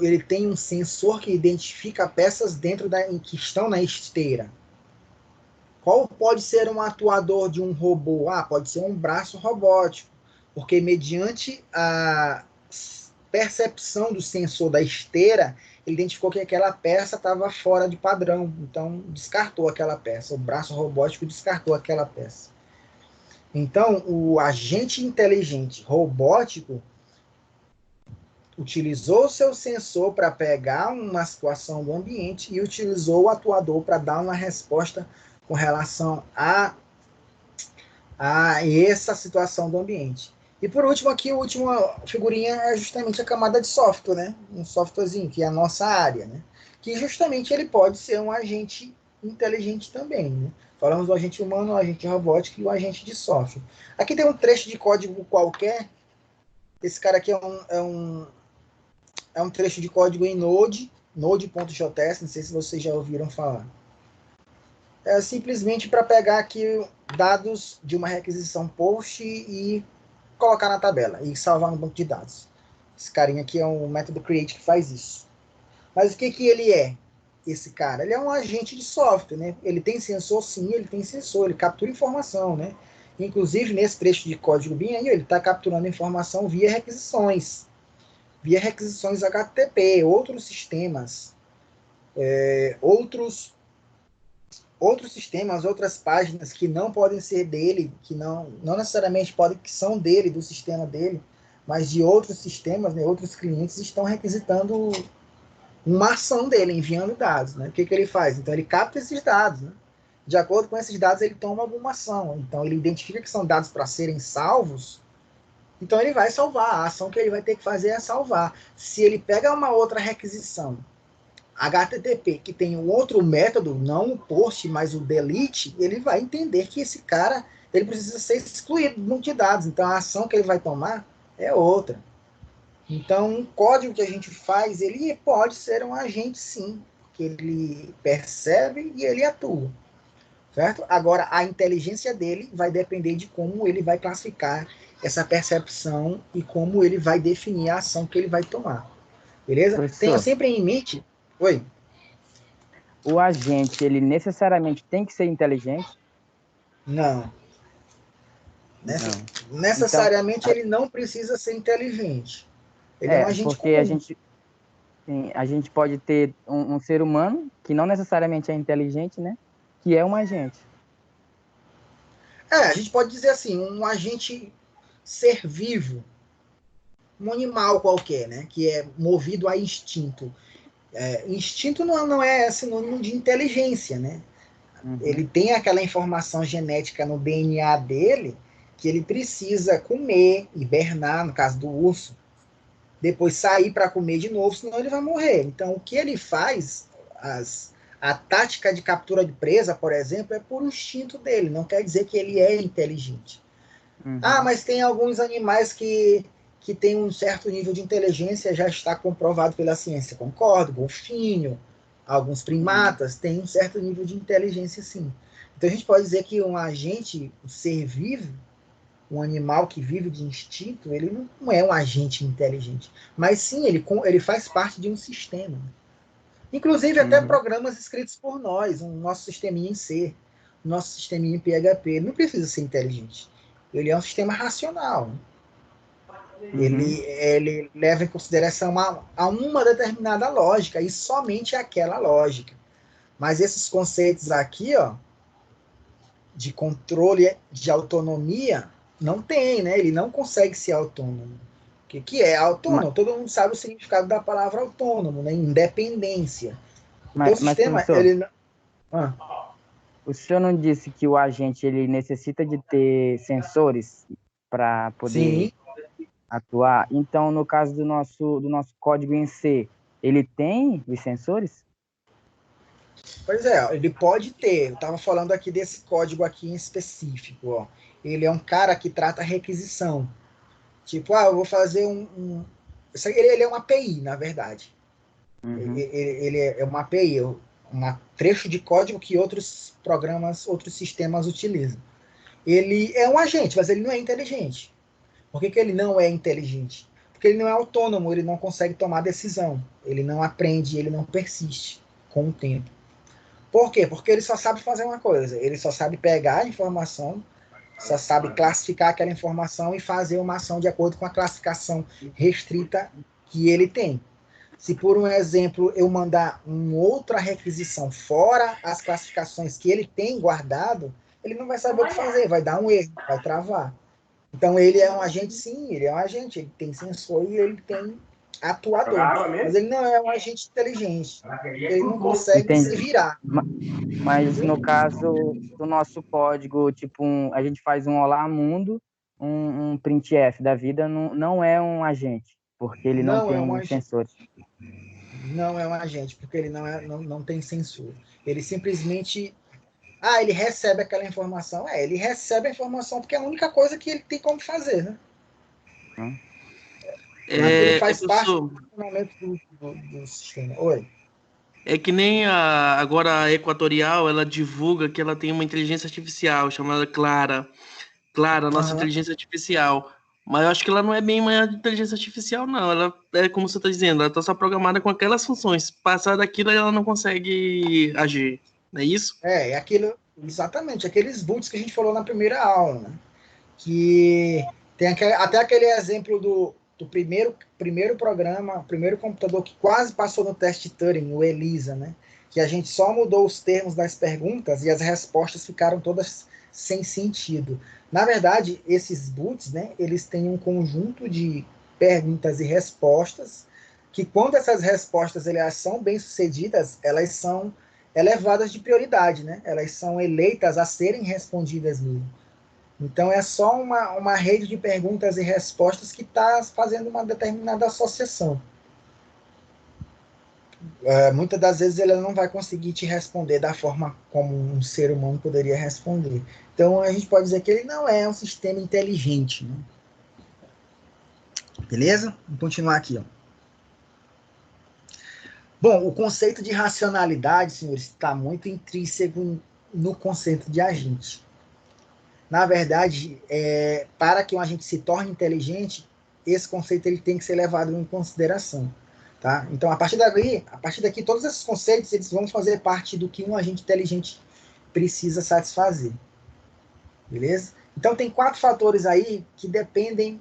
Ele tem um sensor que identifica peças que estão na esteira. Qual pode ser um atuador de um robô? Pode ser um braço robótico, porque mediante a percepção do sensor da esteira, ele identificou que aquela peça estava fora de padrão, então descartou aquela peça. O braço robótico descartou aquela peça. Então, o agente inteligente robótico utilizou seu sensor para pegar uma situação do ambiente e utilizou o atuador para dar uma resposta com relação a essa situação do ambiente. E por último aqui, a última figurinha é justamente a camada de software, né? Um softwarezinho, que é a nossa área, né? Que justamente ele pode ser um agente inteligente também, né? Falamos do agente humano, o agente robótico e o agente de software. Aqui tem um trecho de código qualquer. Esse cara aqui é um trecho de código em Node, Node.js, não sei se vocês já ouviram falar. É simplesmente para pegar aqui dados de uma requisição post e colocar na tabela e salvar no banco de dados. Esse carinha aqui é um método create que faz isso. Mas o que ele é, esse cara? Ele é um agente de software, né? Ele tem sensor, sim, ele tem sensor, ele captura informação, né? Inclusive, nesse trecho de código bem aí, ele está capturando informação via requisições HTTP, outros sistemas, outros sistemas, outras páginas que não podem ser dele, que não necessariamente podem, que são dele, do sistema dele, mas de outros sistemas, né, outros clientes estão requisitando uma ação dele, enviando dados. Né? O que ele faz? Então ele capta esses dados. Né? De acordo com esses dados, ele toma alguma ação. Então ele identifica que são dados para serem salvos, então ele vai salvar. A ação que ele vai ter que fazer é salvar. Se ele pega uma outra requisição HTTP, que tem um outro método, não o post, mas o delete, ele vai entender que esse cara ele precisa ser excluído do banco de dados. Então a ação que ele vai tomar é outra. Então um código que a gente faz, ele pode ser um agente sim, que ele percebe e ele atua. Certo? Agora a inteligência dele vai depender de como ele vai classificar essa percepção e como ele vai definir a ação que ele vai tomar. Beleza? Professor, Tenha sempre em mente. Oi. o agente, ele necessariamente tem que ser inteligente? Não. Não. Necessariamente Então, ele não precisa ser inteligente. Ele é um agente porque comum. a gente pode ter um ser humano que não necessariamente é inteligente, né? Que é um agente. A gente pode dizer assim, um agente ser vivo, um animal qualquer, né? Que é movido a instinto. Instinto não é sinônimo de inteligência, né? Uhum. Ele tem aquela informação genética no DNA dele que ele precisa comer, hibernar, no caso do urso, depois sair para comer de novo, senão ele vai morrer. Então, o que ele faz, A tática de captura de presa, por exemplo, é por instinto dele, não quer dizer que ele é inteligente. Ah, mas tem alguns animais que têm um certo nível de inteligência, já está comprovado pela ciência. Concordo, golfinho, alguns primatas têm um certo nível de inteligência, sim. Então a gente pode dizer que um agente, um ser vivo, um animal que vive de instinto, ele não é um agente inteligente, mas sim, ele faz parte de um sistema. Inclusive até programas escritos por nós, um nosso sisteminha em C, nosso sisteminha em PHP, ele não precisa ser inteligente. Ele é um sistema racional. Ele leva em consideração a uma determinada lógica, e somente aquela lógica. Mas esses conceitos aqui, ó, de controle, de autonomia, não tem, né? Ele não consegue ser autônomo. O que é autônomo? Todo mundo sabe o significado da palavra autônomo, né? Independência. Então, o sistema, professor, ele... o senhor não disse que o agente ele necessita de ter sensores para poder Sim, atuar? Então, no caso do nosso código em C, ele tem os sensores? pois é, ele pode ter. Eu estava falando aqui desse código aqui em específico, ó. Ele é um cara que trata requisição. Tipo, eu vou fazer ele é uma API, na verdade. Ele é uma API, um trecho de código que outros programas, outros sistemas utilizam. Ele é um agente, mas ele não é inteligente. Por que ele não é inteligente? Porque ele não é autônomo, ele não consegue tomar decisão. Ele não aprende, ele não persiste com o tempo. Por quê? Porque ele só sabe fazer uma coisa. Ele só sabe pegar a informação, só sabe classificar aquela informação e fazer uma ação de acordo com a classificação restrita que ele tem. Se, por um exemplo, eu mandar uma outra requisição fora as classificações que ele tem guardado, ele não vai saber o que fazer, vai dar um erro, vai travar. Então, ele é um agente, sim, ele é um agente, ele tem sensor e ele tem atuador, mas ele não é um agente inteligente, ele não consegue se Entendi. virar. Mas Entendeu? no caso do nosso código, tipo, a gente faz um olá mundo, um printf da vida, não é um agente, porque ele não Não é um tem agente. sensores. Não é um agente, porque ele não tem censura. Ele simplesmente. Ele recebe aquela informação. Ele recebe a informação porque é a única coisa que ele tem como fazer, né? Ele faz parte do Professor, funcionamento do sistema. Oi. é que nem agora a Equatorial, ela divulga que ela tem uma inteligência artificial chamada Clara. Clara, nossa Uhum. inteligência artificial. Mas eu acho que ela não é bem uma inteligência artificial, não. Ela é como você está dizendo, ela está só programada com aquelas funções. Passar daquilo, ela não consegue agir. Não é isso? É aquilo. Exatamente, aqueles boots que a gente falou na primeira aula, né? Que tem até aquele exemplo do primeiro programa, o primeiro computador que quase passou no teste Turing, o ELISA, né? Que a gente só mudou os termos das perguntas e as respostas ficaram todas sem sentido. Na verdade, esses boots, né, eles têm um conjunto de perguntas e respostas que, quando essas respostas elas são bem-sucedidas, elas são elevadas de prioridade, né? Elas são eleitas a serem respondidas mesmo. Então, é só uma rede de perguntas e respostas que está fazendo uma determinada associação. Muitas das vezes ela não vai conseguir te responder da forma como um ser humano poderia responder. Então, a gente pode dizer que ele não é um sistema inteligente. Né? Beleza? Vamos continuar aqui. Ó. Bom, o conceito de racionalidade, senhores, está muito intrínseco no conceito de agente. Na verdade, para que um agente se torne inteligente, esse conceito ele tem que ser levado em consideração. Tá? Então, a partir daqui, todos esses conceitos eles vão fazer parte do que um agente inteligente precisa satisfazer. Beleza? Então, tem 4 fatores aí que dependem,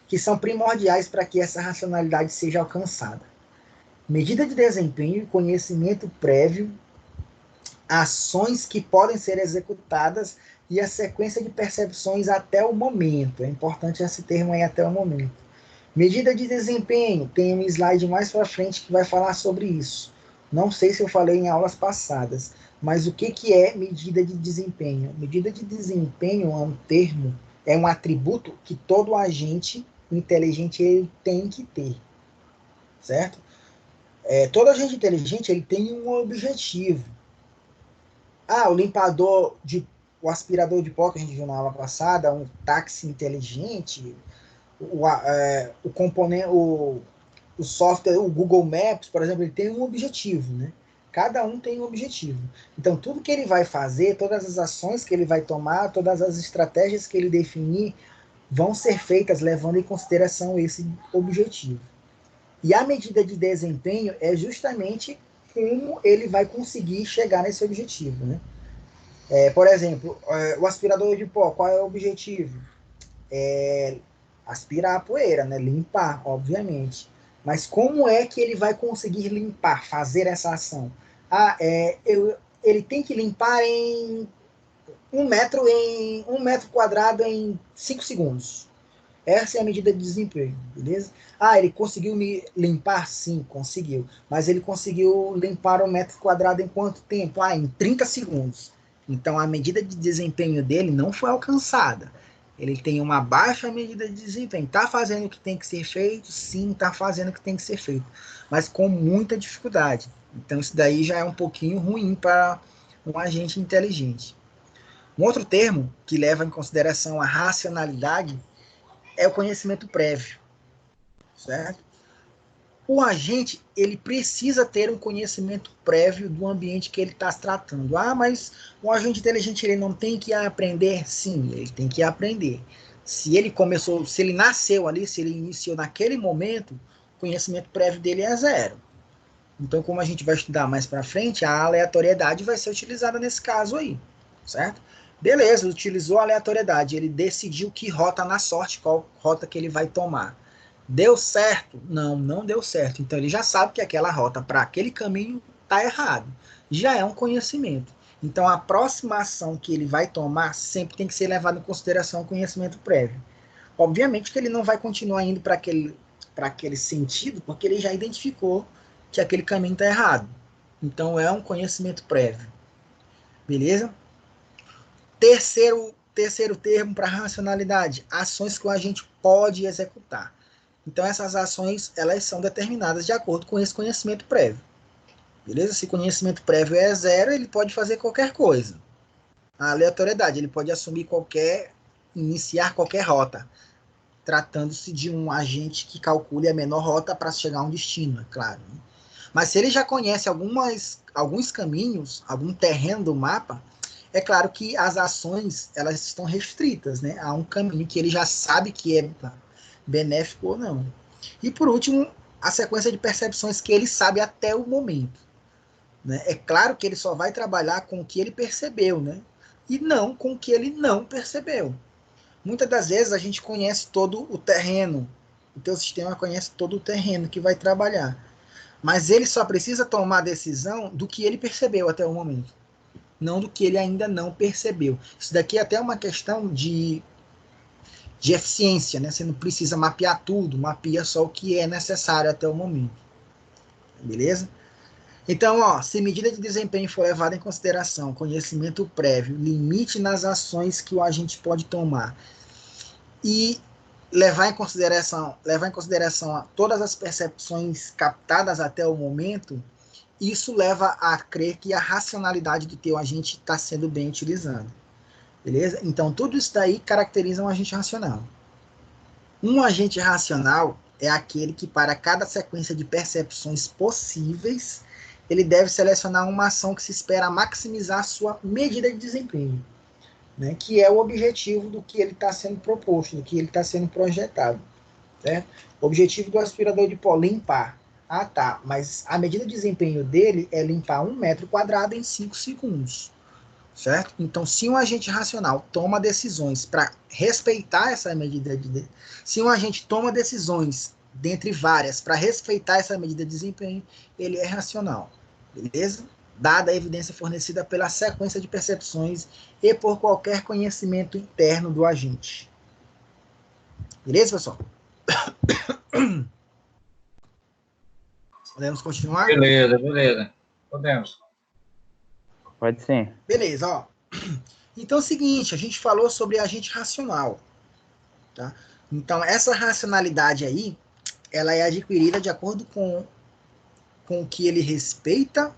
que são primordiais para que essa racionalidade seja alcançada. Medida de desempenho, conhecimento prévio, ações que podem ser executadas e a sequência de percepções até o momento. É importante esse termo aí, até o momento. Medida de desempenho, tem um slide mais para frente que vai falar sobre isso. Não sei se eu falei em aulas passadas, mas o que é medida de desempenho? Medida de desempenho é um termo, é um atributo que todo agente inteligente ele tem que ter, certo? Todo agente inteligente ele tem um objetivo. O aspirador de pó que a gente viu na aula passada, um táxi inteligente, o componente, o software, o Google Maps, por exemplo, ele tem um objetivo, né? Cada um tem um objetivo. Então, tudo que ele vai fazer, todas as ações que ele vai tomar, todas as estratégias que ele definir, vão ser feitas levando em consideração esse objetivo. E a medida de desempenho é justamente como ele vai conseguir chegar nesse objetivo, né? Por exemplo, o aspirador de pó, qual é o objetivo? Aspirar a poeira, né? Limpar, obviamente. Mas como é que ele vai conseguir limpar, fazer essa ação? Ele tem que limpar em um metro quadrado em 5 segundos. Essa é a medida de desempenho, beleza? Ele conseguiu me limpar? Sim, conseguiu. Mas ele conseguiu limpar 1 metro quadrado em quanto tempo? Em 30 segundos. Então, a medida de desempenho dele não foi alcançada. Ele tem uma baixa medida de desempenho. Está fazendo o que tem que ser feito? Sim, está fazendo o que tem que ser feito. Mas com muita dificuldade. Então, isso daí já é um pouquinho ruim para um agente inteligente. Um outro termo que leva em consideração a racionalidade é o conhecimento prévio, certo? O agente, ele precisa ter um conhecimento prévio do ambiente que ele está se tratando. Mas um agente inteligente, ele não tem que aprender? Sim, ele tem que aprender. Se ele nasceu ali, se ele iniciou naquele momento, o conhecimento prévio dele é 0. Então, como a gente vai estudar mais para frente, a aleatoriedade vai ser utilizada nesse caso aí, certo? Beleza, utilizou a aleatoriedade, ele decidiu que rota na sorte, qual rota que ele vai tomar. Deu certo? Não, não deu certo. Então ele já sabe que aquela rota para aquele caminho está errado. Já é um conhecimento. Então a próxima ação que ele vai tomar sempre tem que ser levada em consideração o conhecimento prévio. Obviamente que ele não vai continuar indo para aquele sentido, porque ele já identificou que aquele caminho está errado. Então é um conhecimento prévio. Beleza? Terceiro termo para racionalidade, ações que a gente pode executar. Então essas ações, elas são determinadas de acordo com esse conhecimento prévio. Beleza? Se o conhecimento prévio é 0, ele pode fazer qualquer coisa. A aleatoriedade, ele pode iniciar qualquer rota, tratando-se de um agente que calcule a menor rota para chegar a um destino, é claro. Né? Mas se ele já conhece alguns caminhos, algum terreno do mapa, é claro que as ações, elas estão restritas, né, a um caminho que ele já sabe que é benéfico ou não. E por último, a sequência de percepções que ele sabe até o momento. Né? É claro que ele só vai trabalhar com o que ele percebeu, né? E não com o que ele não percebeu. Muitas das vezes a gente conhece todo o terreno, o teu sistema conhece todo o terreno que vai trabalhar. Mas ele só precisa tomar a decisão do que ele percebeu até o momento, não do que ele ainda não percebeu. Isso daqui é até uma questão de eficiência, né? Você não precisa mapear tudo, mapeia só o que é necessário até o momento. Beleza? Então, se medida de desempenho for levada em consideração, conhecimento prévio, limite nas ações que o agente pode tomar e levar em consideração todas as percepções captadas até o momento, isso leva a crer que a racionalidade do teu agente está sendo bem utilizada. Beleza? Então, tudo isso daí caracteriza um agente racional. Um agente racional é aquele que, para cada sequência de percepções possíveis, ele deve selecionar uma ação que se espera maximizar a sua medida de desempenho, né? Que é o objetivo do que ele está sendo proposto, do que ele está sendo projetado. Certo? O objetivo do aspirador de pó, limpar. Tá, mas a medida de desempenho dele é limpar 1 metro quadrado em 5 segundos. Certo? Então, se um agente racional toma decisões para respeitar essa medida se um agente toma decisões dentre várias para respeitar essa medida de desempenho, ele é racional, beleza? Dada a evidência fornecida pela sequência de percepções e por qualquer conhecimento interno do agente. Beleza, pessoal? Podemos continuar? Beleza. Podemos. Pode sim. Beleza, ó. Então é o seguinte, a gente falou sobre agente racional, tá? Então essa racionalidade aí, ela é adquirida de acordo com com o que ele respeita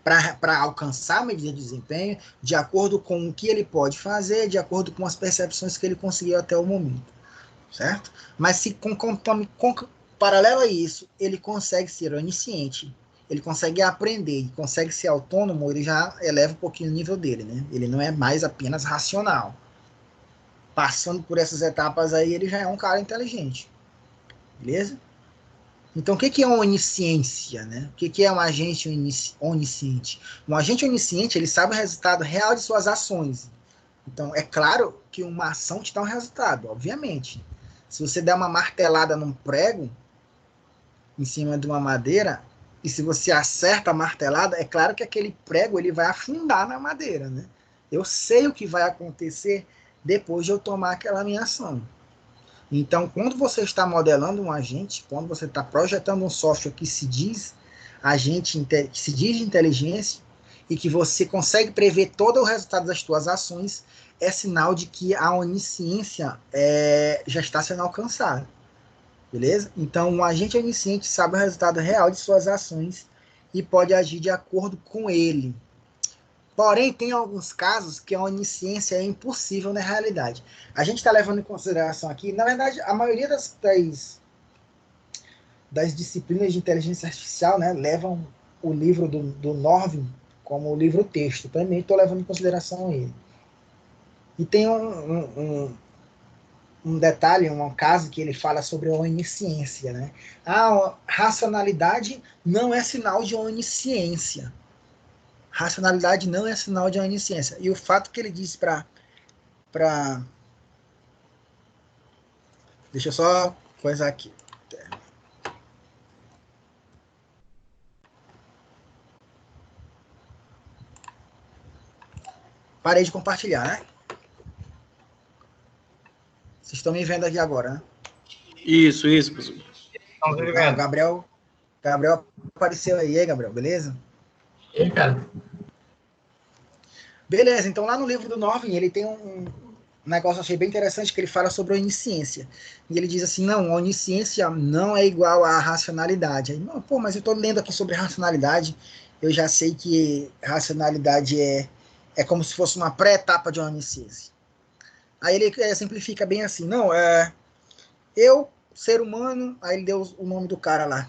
para alcançar a medida de desempenho, de acordo com o que ele pode fazer, de acordo com as percepções que ele conseguiu até o momento, certo? Mas se paralelo a isso, ele consegue ser onisciente, ele consegue aprender, ele consegue ser autônomo, ele já eleva um pouquinho o nível dele, né? Ele não é mais apenas racional. Passando por essas etapas aí, ele já é um cara inteligente. Beleza? Então, o que é uma onisciência, né? O que é um agente onisciente? Um agente onisciente, ele sabe o resultado real de suas ações. Então, é claro que uma ação te dá um resultado, obviamente. Se você der uma martelada num prego, em cima de uma madeira, e se você acerta a martelada, é claro que aquele prego ele vai afundar na madeira, né? Eu sei o que vai acontecer depois de eu tomar aquela minha ação. Então, quando você está modelando um agente, quando você está projetando um software que se diz agente, que se diz de inteligência, e que você consegue prever todo o resultado das suas ações, é sinal de que a onisciência já está sendo alcançada. Beleza? Então, um agente onisciente sabe o resultado real de suas ações e pode agir de acordo com ele. Porém, tem alguns casos que a onisciência é impossível na realidade. A gente está levando em consideração aqui, na verdade, a maioria das disciplinas de inteligência artificial, né, levam o livro do Norvin como o livro texto. Também estou levando em consideração ele. E tem um detalhe, um caso que ele fala sobre a onisciência, né? A racionalidade não é sinal de onisciência. Racionalidade não é sinal de onisciência. E o fato que ele diz para deixa eu só coisar aqui. Parei de compartilhar, né? Vocês estão me vendo aqui agora, né? Isso, professor. Estamos O vivendo. Gabriel apareceu aí. E aí, Gabriel, beleza? E aí, cara? Beleza, então lá no livro do Norvin, ele tem um negócio que eu achei bem interessante, que ele fala sobre a onisciência. E ele diz assim, não, a onisciência não é igual à racionalidade. Aí, não, pô, mas eu estou lendo aqui sobre racionalidade, eu já sei que racionalidade é como se fosse uma pré-etapa de onisciência. Aí ele simplifica bem assim, não, eu, ser humano, aí ele deu o nome do cara lá.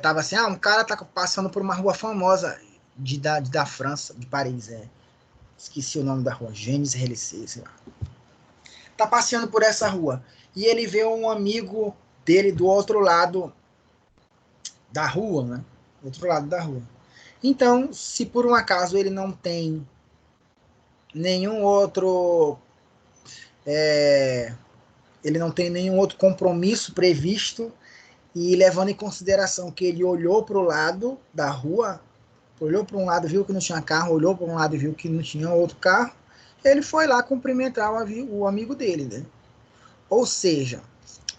Tava assim, um cara tá passando por uma rua famosa da França, de Paris, esqueci o nome da rua, Champs-Élysées, sei lá. Tá passeando por essa rua e ele vê um amigo dele do outro lado da rua, né? Do outro lado da rua. Então, se por um acaso ele não tem nenhum outro ele não tem nenhum outro compromisso previsto e levando em consideração que ele olhou para o lado da rua, olhou para um lado, viu que não tinha carro, olhou para um lado e viu que não tinha outro carro, ele foi lá cumprimentar o amigo dele, né? Ou seja,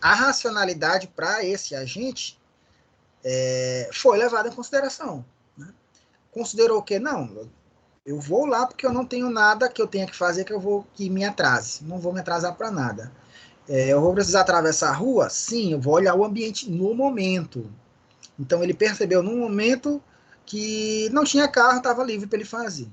a racionalidade para esse agente foi levada em consideração. Né? Considerou que não, eu vou lá porque eu não tenho nada que eu tenha que fazer que me atrase. Não vou me atrasar para nada. Eu vou precisar atravessar a rua? Sim, eu vou olhar o ambiente no momento. Então ele percebeu no momento que não tinha carro, estava livre para ele fazer.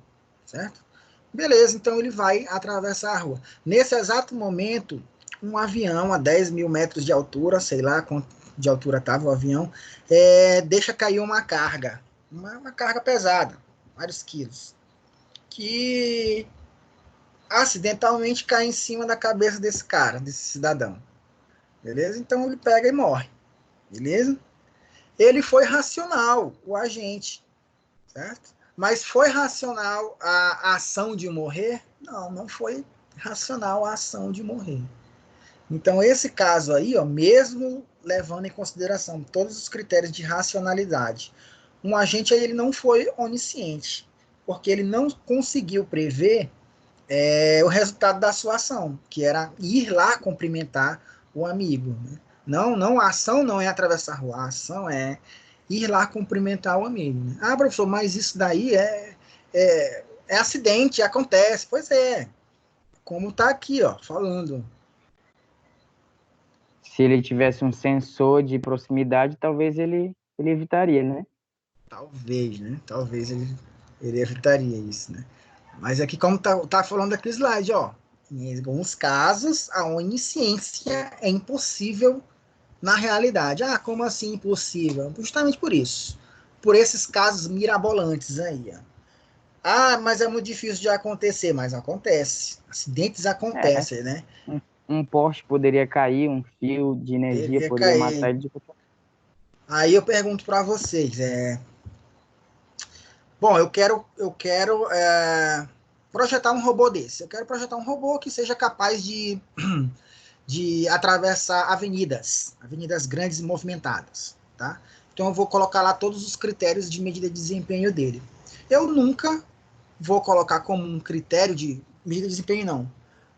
Certo? Beleza, então ele vai atravessar a rua. Nesse exato momento, um avião a 10 mil metros de altura, sei lá quanto de altura estava o avião, deixa cair uma carga. Uma carga pesada, vários quilos. Que acidentalmente cai em cima da cabeça desse cara, desse cidadão. Beleza? Então ele pega e morre. Beleza? Ele foi racional, o agente. Certo? Mas foi racional a ação de morrer? Não, não foi racional a ação de morrer. Então, esse caso aí, mesmo levando em consideração todos os critérios de racionalidade, um agente aí, ele não foi onisciente, porque ele não conseguiu prever o resultado da sua ação, que era ir lá cumprimentar o amigo. Né? Não, a ação não é atravessar a rua, a ação é ir lá cumprimentar o amigo. Né? Professor, mas isso daí é acidente, acontece. Pois é, como está aqui, falando. Se ele tivesse um sensor de proximidade, talvez ele evitaria, né? Talvez, né? Talvez ele evitaria isso, né? Mas aqui, como tá falando aqui o slide, ó, em alguns casos, a onisciência é impossível na realidade. Ah, como assim impossível? Justamente por isso. Por esses casos mirabolantes aí, ó. Ah, mas é muito difícil de acontecer, mas acontece. Acidentes É, acontecem, né? um poste poderia cair, um fio de energia Poderia poderia matar cair. ele de qualquer. Aí eu pergunto para vocês, bom, eu quero projetar um robô desse. Eu quero projetar um robô que seja capaz de atravessar avenidas grandes e movimentadas, tá? Então eu vou colocar lá todos os critérios de medida de desempenho dele. Eu nunca vou colocar como um critério de medida de desempenho, não.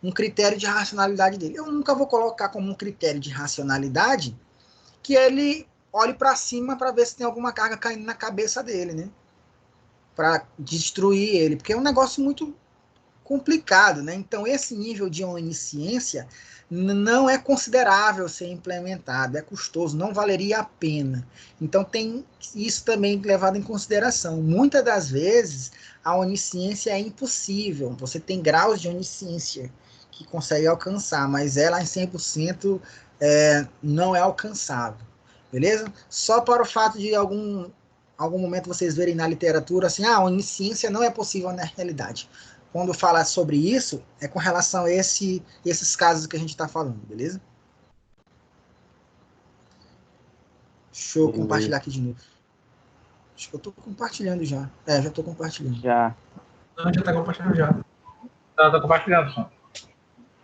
Um critério de racionalidade dele. Eu nunca vou colocar como um critério de racionalidade que ele olhe para cima para ver se tem alguma carga caindo na cabeça dele, né? Para destruir ele, porque é um negócio muito complicado, né? Então, esse nível de onisciência não é considerável ser implementado, é custoso, não valeria a pena. Então, tem isso também levado em consideração. Muitas das vezes, a onisciência é impossível. Você tem graus de onisciência que consegue alcançar, mas ela em 100% não é alcançável. Beleza? Só para o fato de algum momento vocês verem na literatura assim, a onisciência não é possível na realidade. Quando falar sobre isso, é com relação a esses casos que a gente está falando, beleza? Deixa eu Beleza. compartilhar aqui de novo. Acho que eu estou compartilhando já. Já estou compartilhando. Já. Não, já tá compartilhando já. Tá compartilhando, só.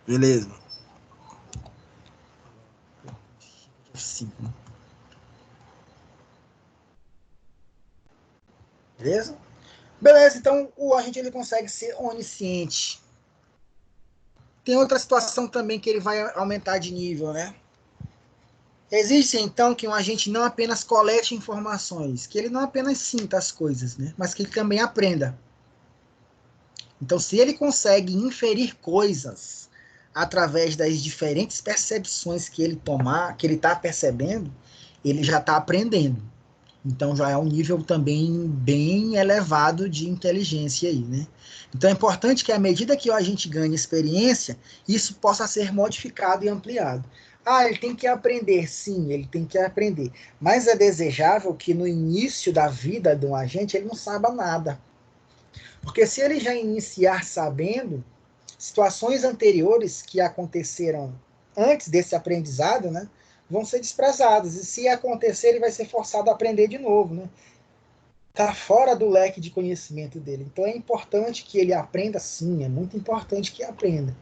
Beleza. Sim. Beleza? Beleza, então o agente ele consegue ser onisciente. Tem outra situação também que ele vai aumentar de nível, né? Exige então que um agente não apenas colete informações, que ele não apenas sinta as coisas, né? Mas que ele também aprenda. Então, se ele consegue inferir coisas através das diferentes percepções que ele está percebendo, ele já está aprendendo. Então já é um nível também bem elevado de inteligência aí, né? Então é importante que à medida que a gente ganha experiência, isso possa ser modificado e ampliado. Ah, ele tem que aprender, sim, ele tem que aprender. Mas é desejável que no início da vida de um agente ele não saiba nada. Porque se ele já iniciar sabendo, situações anteriores que aconteceram antes desse aprendizado, né, vão ser desprezadas. E se acontecer, ele vai ser forçado a aprender de novo, né? Tá fora do leque de conhecimento dele. Então é importante que ele aprenda, sim, é muito importante que aprenda.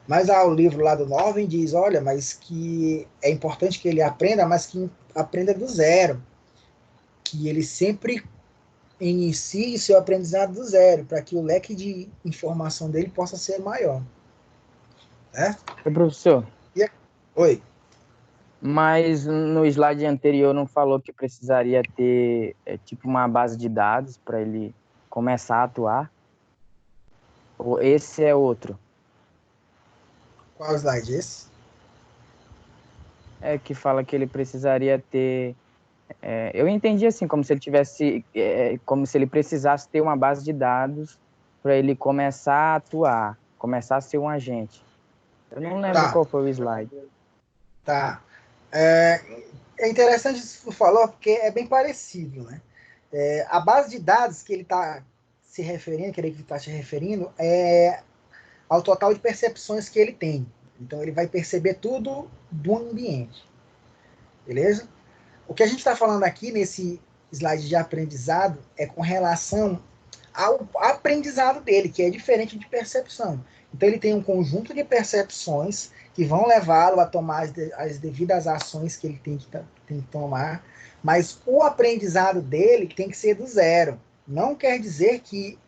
Mas o livro lá do Norvin diz, olha, mas que é importante que ele aprenda, mas que aprenda do zero. Que ele sempre inicie seu aprendizado do zero, para que o leque de informação dele possa ser maior. Né? Ô, professor, Oi. mas no slide anterior não falou que precisaria ter tipo uma base de dados para ele começar a atuar? Ou esse é outro? Qual slide é esse? É que fala que ele precisaria ter. Eu entendi assim, como se ele tivesse, como se ele precisasse ter uma base de dados para ele começar a atuar, começar a ser um agente. Eu não lembro Tá, qual foi o slide. tá. É interessante isso que tu falou, porque é bem parecido, né? A base de dados que ele está se referindo, que ele está se referindo, é ao total de percepções que ele tem. Então ele vai perceber tudo do ambiente, beleza? O que a gente está falando aqui nesse slide de aprendizado é com relação ao aprendizado dele, que é diferente de percepção. Então ele tem um conjunto de percepções que vão levá-lo a tomar as devidas ações que ele tem que tomar, mas o aprendizado dele tem que ser do zero. Não quer dizer que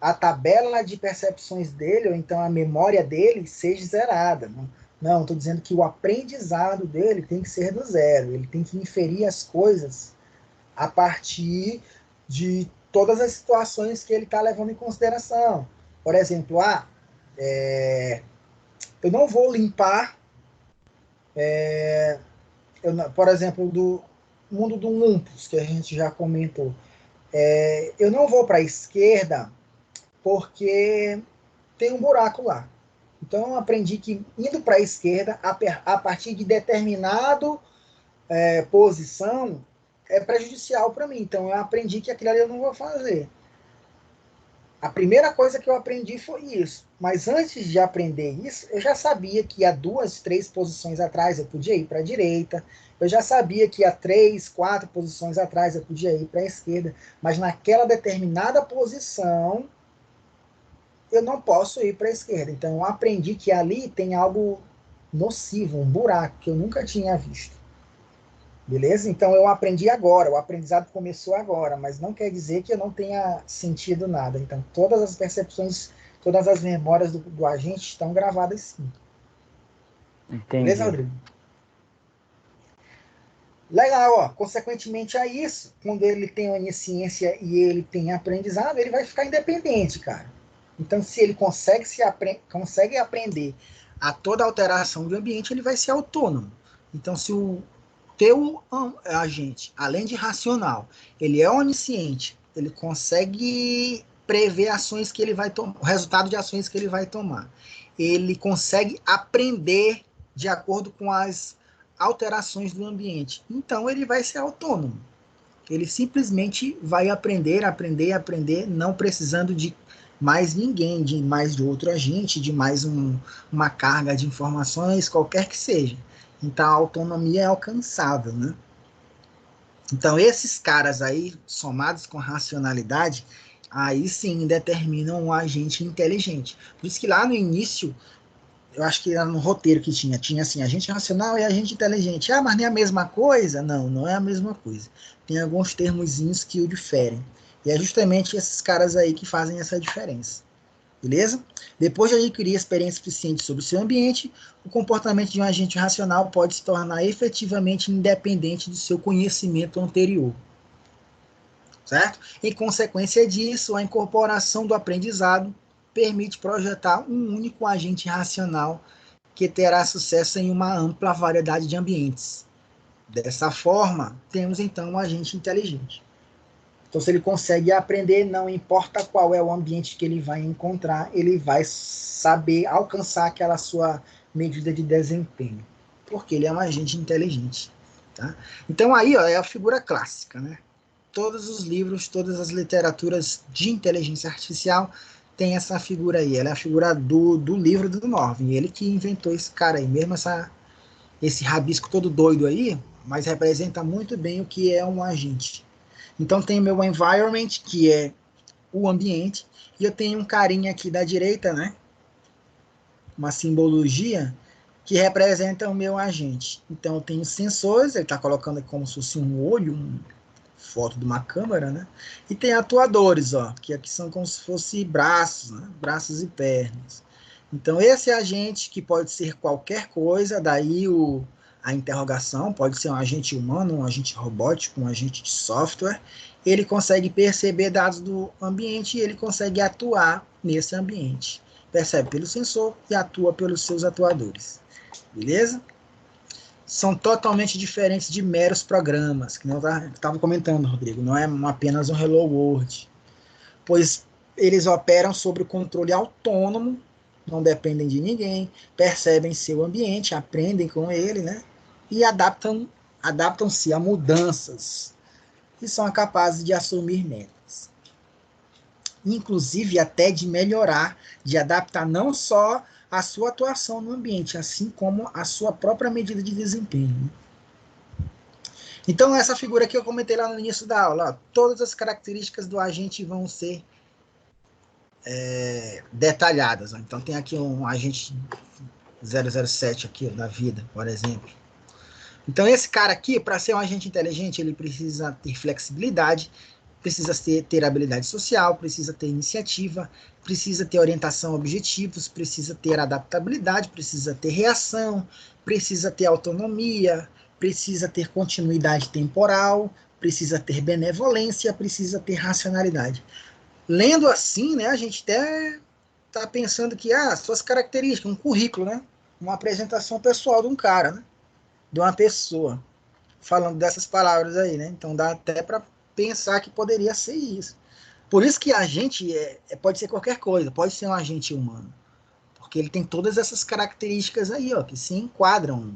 a tabela de percepções dele, ou então a memória dele, seja zerada. Não, estou dizendo que o aprendizado dele tem que ser do zero. Ele tem que inferir as coisas a partir de todas as situações que ele está levando em consideração. Por exemplo, eu não vou limpar por exemplo, do mundo do Umpus, que a gente já comentou. Eu não vou para a esquerda porque tem um buraco lá. Então, eu aprendi que indo para a esquerda, a partir de determinado posição, é prejudicial para mim. Então, eu aprendi que aquilo ali eu não vou fazer. A primeira coisa que eu aprendi foi isso. Mas antes de aprender isso, eu já sabia que há 2, 3 posições atrás eu podia ir para a direita. Eu já sabia que há 3, 4 posições atrás eu podia ir para a esquerda. Mas naquela determinada posição, eu não posso ir para a esquerda. Então, eu aprendi que ali tem algo nocivo, um buraco que eu nunca tinha visto. Beleza? Então, eu aprendi agora. O aprendizado começou agora, mas não quer dizer que eu não tenha sentido nada. Então, todas as percepções, todas as memórias do agente estão gravadas sim. Entendi. Beleza, Rodrigo? Legal, ó. Consequentemente a isso, quando ele tem onisciência e ele tem aprendizado, ele vai ficar independente, cara. Então, se ele consegue aprender a toda alteração do ambiente, ele vai ser autônomo. Então, se o teu agente, além de racional, ele é onisciente, ele consegue prever ações que ele vai tomar, o resultado de ações que ele vai tomar. Ele consegue aprender de acordo com as alterações do ambiente. Então, ele vai ser autônomo. Ele simplesmente vai aprender, não precisando de mais ninguém, de mais de outro agente, de mais uma carga de informações, qualquer que seja. Então, a autonomia é alcançável, né? Então, esses caras aí, somados com racionalidade, aí sim determinam um agente inteligente. Por isso que lá no início, eu acho que era no roteiro que tinha assim, agente racional e agente inteligente. Ah, mas não é a mesma coisa? Não, não é a mesma coisa. Tem alguns termozinhos que o diferem. E é justamente esses caras aí que fazem essa diferença. Beleza? Depois de adquirir experiência suficiente sobre o seu ambiente, o comportamento de um agente racional pode se tornar efetivamente independente do seu conhecimento anterior. Certo? Em consequência disso, a incorporação do aprendizado permite projetar um único agente racional que terá sucesso em uma ampla variedade de ambientes. Dessa forma, temos então um agente inteligente. Então, se ele consegue aprender, não importa qual é o ambiente que ele vai encontrar, ele vai saber alcançar aquela sua medida de desempenho, porque ele é um agente inteligente. Tá? Então, aí ó, é a figura clássica. Né? Todos os livros, todas as literaturas de inteligência artificial têm essa figura aí. Ela é a figura do livro do Norvin. Ele que inventou esse cara aí, mesmo esse rabisco todo doido aí, mas representa muito bem o que é um agente. Então tem o meu environment, que é o ambiente, e eu tenho um carinha aqui da direita, né? Uma simbologia que representa o meu agente. Então eu tenho sensores, ele está colocando aqui como se fosse um olho, uma foto de uma câmera, né? E tem atuadores, ó, que aqui são como se fossem braços, né? Braços e pernas. Então esse agente, que pode ser qualquer coisa, daí a interrogação, pode ser um agente humano, um agente robótico, um agente de software, ele consegue perceber dados do ambiente e ele consegue atuar nesse ambiente. Percebe pelo sensor e atua pelos seus atuadores. Beleza? São totalmente diferentes de meros programas, que eu estava comentando, Rodrigo, não é apenas um Hello World, pois eles operam sobre o controle autônomo, não dependem de ninguém, percebem seu ambiente, aprendem com ele, né? E adaptam-se a mudanças e são capazes de assumir metas. Inclusive até de melhorar, de adaptar não só a sua atuação no ambiente, assim como a sua própria medida de desempenho. Então, essa figura que eu comentei lá no início da aula, ó, todas as características do agente vão ser detalhadas. Ó. Então, tem aqui um agente 007 aqui da vida, por exemplo. Então, esse cara aqui, para ser um agente inteligente, ele precisa ter flexibilidade, precisa ter habilidade social, precisa ter iniciativa, precisa ter orientação a objetivos, precisa ter adaptabilidade, precisa ter reação, precisa ter autonomia, precisa ter continuidade temporal, precisa ter benevolência, precisa ter racionalidade. Lendo assim, né, a gente até está pensando que suas características, um currículo, né, uma apresentação pessoal de um cara, né, de uma pessoa. falando dessas palavras aí, né? Então dá até para pensar que poderia ser isso. Por isso que agente pode ser qualquer coisa, pode ser um agente humano, porque ele tem todas essas características aí, ó, que se enquadram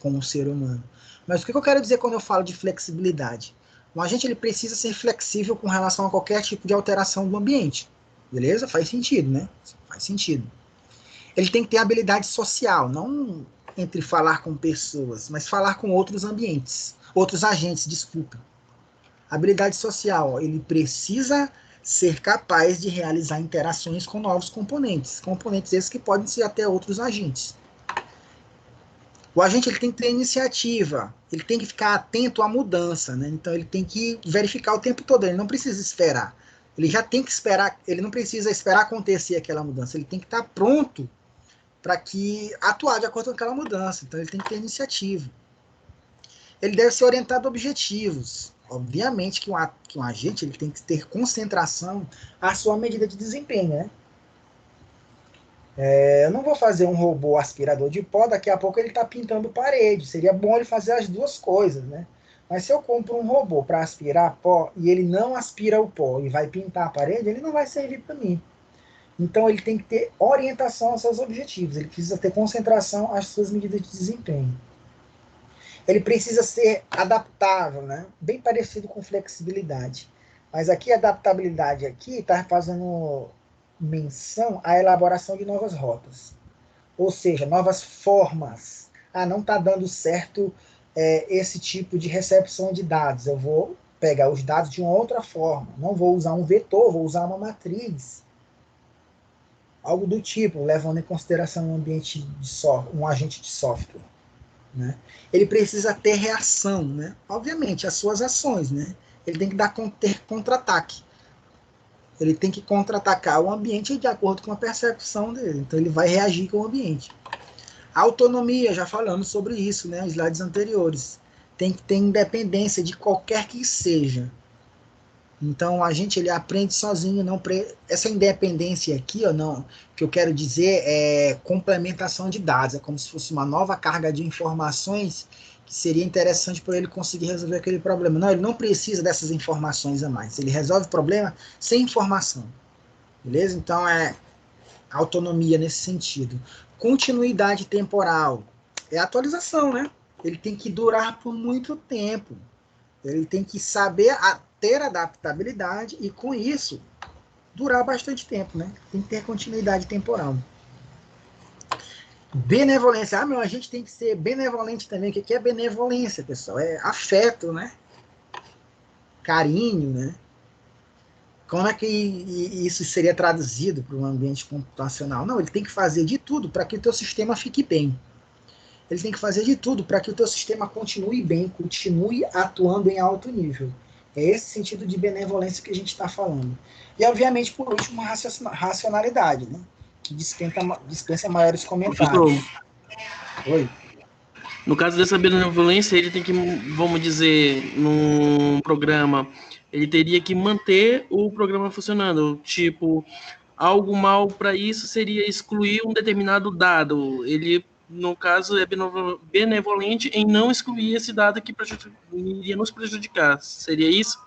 com um ser humano. Mas o que eu quero dizer quando eu falo de flexibilidade? Um agente ele precisa ser flexível com relação a qualquer tipo de alteração do ambiente. Beleza? Faz sentido, né? Faz sentido. Ele tem que ter habilidade social, não entre falar com pessoas, mas falar com outros ambientes, outros agentes, desculpa. Habilidade social, ó, ele precisa ser capaz de realizar interações com novos componentes, componentes esses que podem ser até outros agentes. O agente ele tem que ter iniciativa, ele tem que ficar atento à mudança, né? Então ele tem que verificar o tempo todo, ele não precisa esperar. Ele já tem que esperar, ele não precisa esperar acontecer aquela mudança, ele tem que estar pronto para que atuar de acordo com aquela mudança. Então ele tem que ter iniciativa. Ele deve ser orientado a objetivos. Obviamente que um agente ele tem que ter concentração à sua medida de desempenho, né? Eu não vou fazer um robô aspirador de pó, daqui a pouco ele está pintando parede. Seria bom ele fazer as duas coisas, né? Mas se eu compro um robô para aspirar pó e ele não aspira o pó e vai pintar a parede, ele não vai servir para mim. Então ele tem que ter orientação aos seus objetivos, ele precisa ter concentração às suas medidas de desempenho. Ele precisa ser adaptável, né? Bem parecido com flexibilidade. Mas aqui a adaptabilidade aqui está fazendo menção à elaboração de novas rotas. Ou seja, novas formas. Não está dando certo esse tipo de recepção de dados. Eu vou pegar os dados de uma outra forma. Não vou usar um vetor, vou usar uma matriz. Algo do tipo, levando em consideração um ambiente um agente de software. Né? Ele precisa ter reação, né? Obviamente, as suas ações. Né? Ele tem que ter contra-ataque. Ele tem que contra-atacar o ambiente de acordo com a percepção dele. Então, ele vai reagir com o ambiente. A autonomia, já falamos sobre isso, né? Os slides anteriores. Tem que ter independência de qualquer que seja. Então, a gente ele aprende sozinho. Essa independência aqui, não, que eu quero dizer é complementação de dados. É como se fosse uma nova carga de informações que seria interessante para ele conseguir resolver aquele problema. Não, ele não precisa dessas informações a mais. Ele resolve o problema sem informação. Beleza? Então, autonomia nesse sentido. Continuidade temporal. É atualização, né? Ele tem que durar por muito tempo. Ele tem que saber ter adaptabilidade e, com isso, durar bastante tempo, né? Tem que ter continuidade temporal. Benevolência. Meu, a gente tem que ser benevolente também. O que é benevolência, pessoal? É afeto, né? Carinho, né? Como é que isso seria traduzido para um ambiente computacional? Não, ele tem que fazer de tudo para que o teu sistema fique bem. Ele tem que fazer de tudo para que o teu sistema continue bem, continue atuando em alto nível. É esse sentido de benevolência que a gente está falando. E, obviamente, por último, uma racionalidade, né? Que dispensa maiores comentários. Oi? No caso dessa benevolência, ele tem que, vamos dizer, num programa, ele teria que manter o programa funcionando. Tipo, algo mal para isso seria excluir um determinado dado. Ele, no caso, é benevolente em não excluir esse dado que iria nos prejudicar. Seria isso?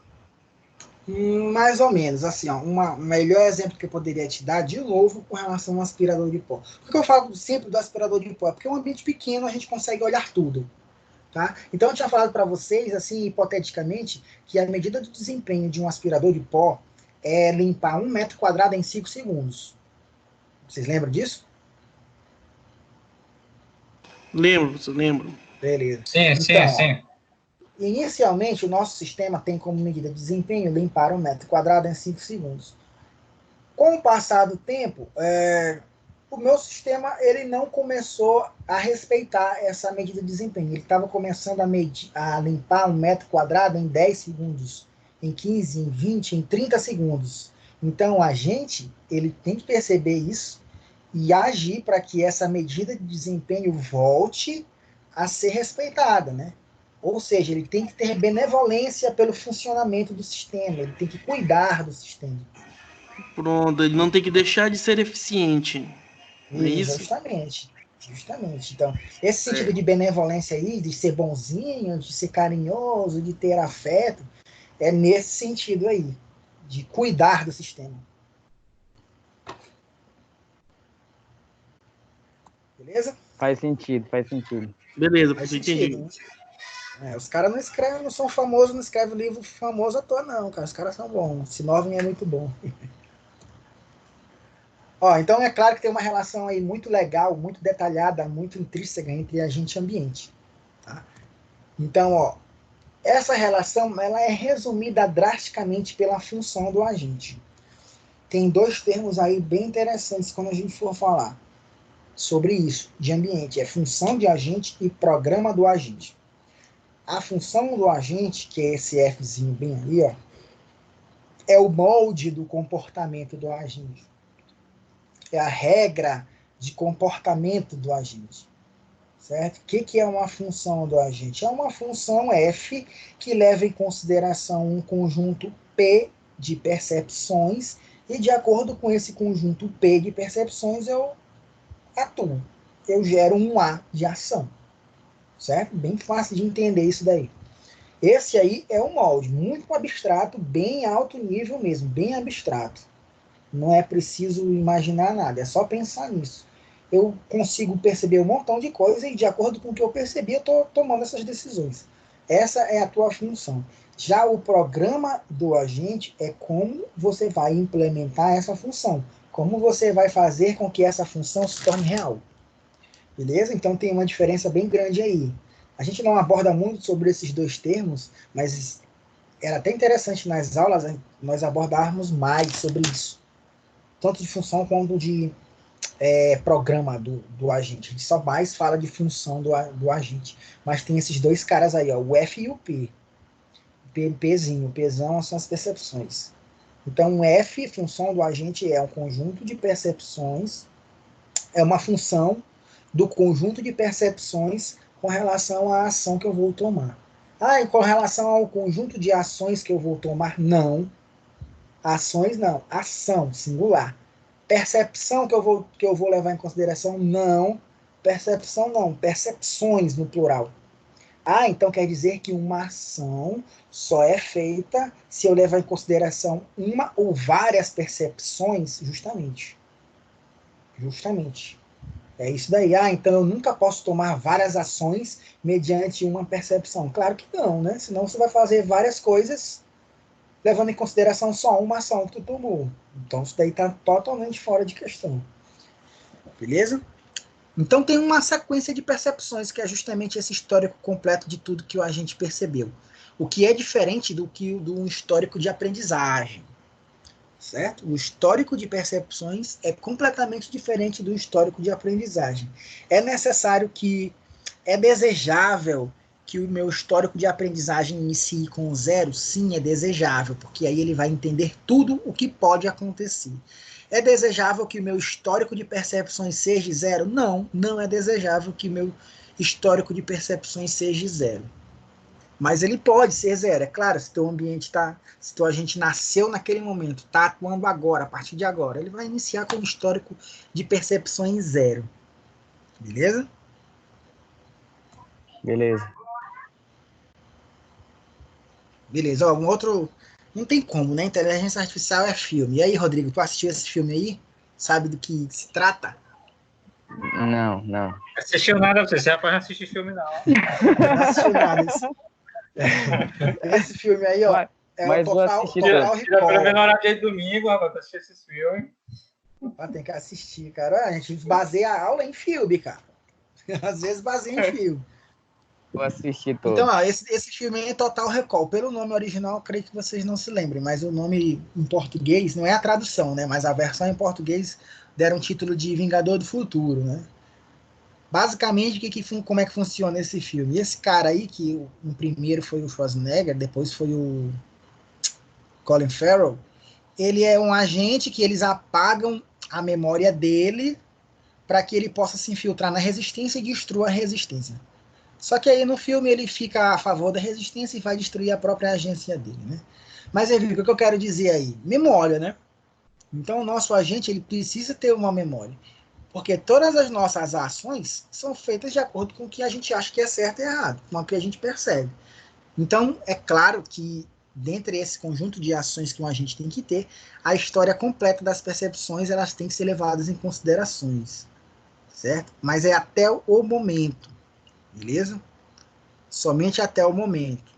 Mais ou menos, assim, ó, um melhor exemplo que eu poderia te dar, de novo, com relação ao aspirador de pó. Por que eu falo sempre do aspirador de pó? Porque é um ambiente pequeno, a gente consegue olhar tudo. Tá? Então, eu tinha falado para vocês, assim, hipoteticamente, que a medida de desempenho de um aspirador de pó é limpar 1 metro quadrado em 5 segundos. Vocês lembram disso? Lembro. Beleza. Sim. Inicialmente, o nosso sistema tem como medida de desempenho limpar 1 metro quadrado em 5 segundos. Com o passar do tempo, o meu sistema ele não começou a respeitar essa medida de desempenho. Ele estava começando a limpar 1 metro quadrado em 10 segundos, em 15, em 20, em 30 segundos. Então, a gente ele tem que perceber isso e agir para que essa medida de desempenho volte a ser respeitada, né? Ou seja, ele tem que ter benevolência pelo funcionamento do sistema, ele tem que cuidar do sistema. Pronto, ele não tem que deixar de ser eficiente. É isso? Justamente. Justamente. Então, esse sentido de benevolência aí, de ser bonzinho, de ser carinhoso, de ter afeto, é nesse sentido aí, de cuidar do sistema. Beleza? Faz sentido, faz sentido. Beleza, Faz entendi. sentido, né? Os caras não escrevem, não são famosos, não escrevem livro famoso à toa, não, cara. Os caras são bons. Esse Novin é muito bom. Ó, então é claro que tem uma relação aí muito legal, muito detalhada, muito intrínseca entre agente e ambiente. Tá? Então, ó, essa relação ela é resumida drasticamente pela função do agente. Tem dois termos aí bem interessantes quando a gente for falar sobre isso, de ambiente. É função de agente e programa do agente. A função do agente, que é esse Fzinho bem ali, ó, é o molde do comportamento do agente. É a regra de comportamento do agente. Certo? O que é uma função do agente? É uma função F que leva em consideração um conjunto P de percepções e de acordo com esse conjunto P de percepções eu atuo. Eu gero um A de ação. Certo? Bem fácil de entender isso daí. Esse aí é um molde muito abstrato, bem alto nível mesmo, bem abstrato. Não é preciso imaginar nada, é só pensar nisso. Eu consigo perceber um montão de coisas e de acordo com o que eu percebi, eu estou tomando essas decisões. Essa é a tua função. Já o programa do agente é como você vai implementar essa função. Como você vai fazer com que essa função se torne real. Beleza? Então tem uma diferença bem grande aí. A gente não aborda muito sobre esses dois termos, mas era até interessante nas aulas nós abordarmos mais sobre isso. Tanto de função quanto de programa do agente. A gente só mais fala de função do agente. Mas tem esses dois caras aí, ó, o F e o P. O Pzinho, o Pzão são as percepções. Então, o F, função do agente, é um conjunto de percepções, é uma função do conjunto de percepções com relação à ação que eu vou tomar. Ah, e com relação ao conjunto de ações que eu vou tomar? Não. Ações não. Ação, singular. Percepção que eu vou levar em consideração? Não. Percepção não. Percepções no plural. Ah, então quer dizer que uma ação só é feita se eu levar em consideração uma ou várias percepções? Justamente. Justamente. É isso daí. Ah, então eu nunca posso tomar várias ações mediante uma percepção. Claro que não, né? Senão você vai fazer várias coisas levando em consideração só uma ação que tu tomou. Então isso daí está totalmente fora de questão. Beleza? Então tem uma sequência de percepções que é justamente esse histórico completo de tudo que a gente percebeu. O que é diferente do histórico de aprendizagem. Certo? O histórico de percepções é completamente diferente do histórico de aprendizagem. É necessário é desejável que o meu histórico de aprendizagem inicie com 0? Sim, é desejável, porque aí ele vai entender tudo o que pode acontecer. É desejável que o meu histórico de percepções seja 0? Não, não é desejável que o meu histórico de percepções seja 0. Mas ele pode ser 0, é claro, se teu ambiente se teu agente nasceu naquele momento, está atuando agora, a partir de agora, ele vai iniciar com um histórico de percepções 0. Beleza? Beleza. Beleza, ó, um outro. Não tem como, né? Inteligência artificial é filme. E aí, Rodrigo, tu assistiu esse filme aí? Sabe do que se trata? Não. Não assistiu nada, você rapaz, não assiste filme, não. Não assistiu nada. Esse filme aí, ó, mas o vou Total assistir Recall. Pelo menos na hora de domingo, rapaz, pra assistir esses filmes. Tem que assistir, cara. A gente baseia a aula em filme, cara. Às vezes baseia em filme. Vou assistir todo. Então, ó, esse filme aí é Total Recall. Pelo nome original, eu creio que vocês não se lembrem, mas o nome em português, não é a tradução, né? Mas a versão em português deram o título de Vingador do Futuro, né? Basicamente, como é que funciona esse filme? Esse cara aí, que no primeiro foi o Schwarzenegger, depois foi o Colin Farrell, ele é um agente que eles apagam a memória dele para que ele possa se infiltrar na resistência e destruir a resistência. Só que aí no filme ele fica a favor da resistência e vai destruir a própria agência dele, né? Mas o que eu quero dizer aí? Memória, né? Então o nosso agente ele precisa ter uma memória. Porque todas as nossas ações são feitas de acordo com o que a gente acha que é certo e errado, com o que a gente percebe. Então, é claro que, dentre esse conjunto de ações que a gente tem que ter, a história completa das percepções, elas têm que ser levadas em considerações, certo? Mas é até o momento, beleza? Somente até o momento.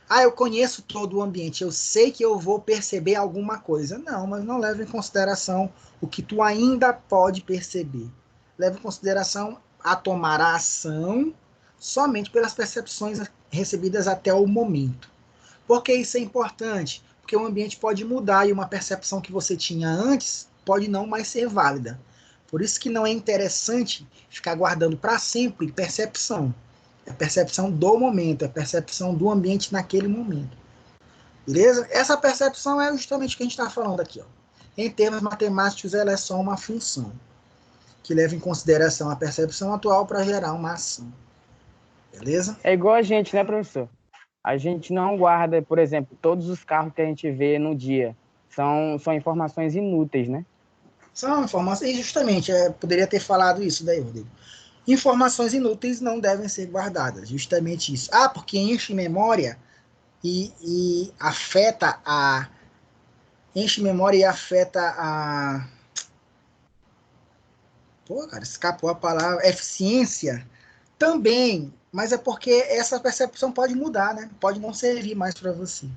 Ah, eu conheço todo o ambiente, eu sei que eu vou perceber alguma coisa. Não, mas não leva em consideração o que tu ainda pode perceber. Leva em consideração a tomar a ação somente pelas percepções recebidas até o momento. Por que isso é importante? Porque o ambiente pode mudar e uma percepção que você tinha antes pode não mais ser válida. Por isso que não é interessante ficar guardando para sempre percepção. É a percepção do momento, é a percepção do ambiente naquele momento. Beleza? Essa percepção é justamente o que a gente está falando aqui. Ó. Em termos matemáticos, ela é só uma função que leva em consideração a percepção atual para gerar uma ação. Beleza? É igual a gente, né, professor? A gente não guarda, por exemplo, todos os carros que a gente vê no dia. São informações inúteis, né? São informações, e justamente, poderia ter falado isso daí, Rodrigo. Informações inúteis não devem ser guardadas, justamente isso. Ah, porque enche memória e afeta a... Enche memória e afeta a... Pô, cara, escapou a palavra. Eficiência também, mas é porque essa percepção pode mudar, né? Pode não servir mais para você.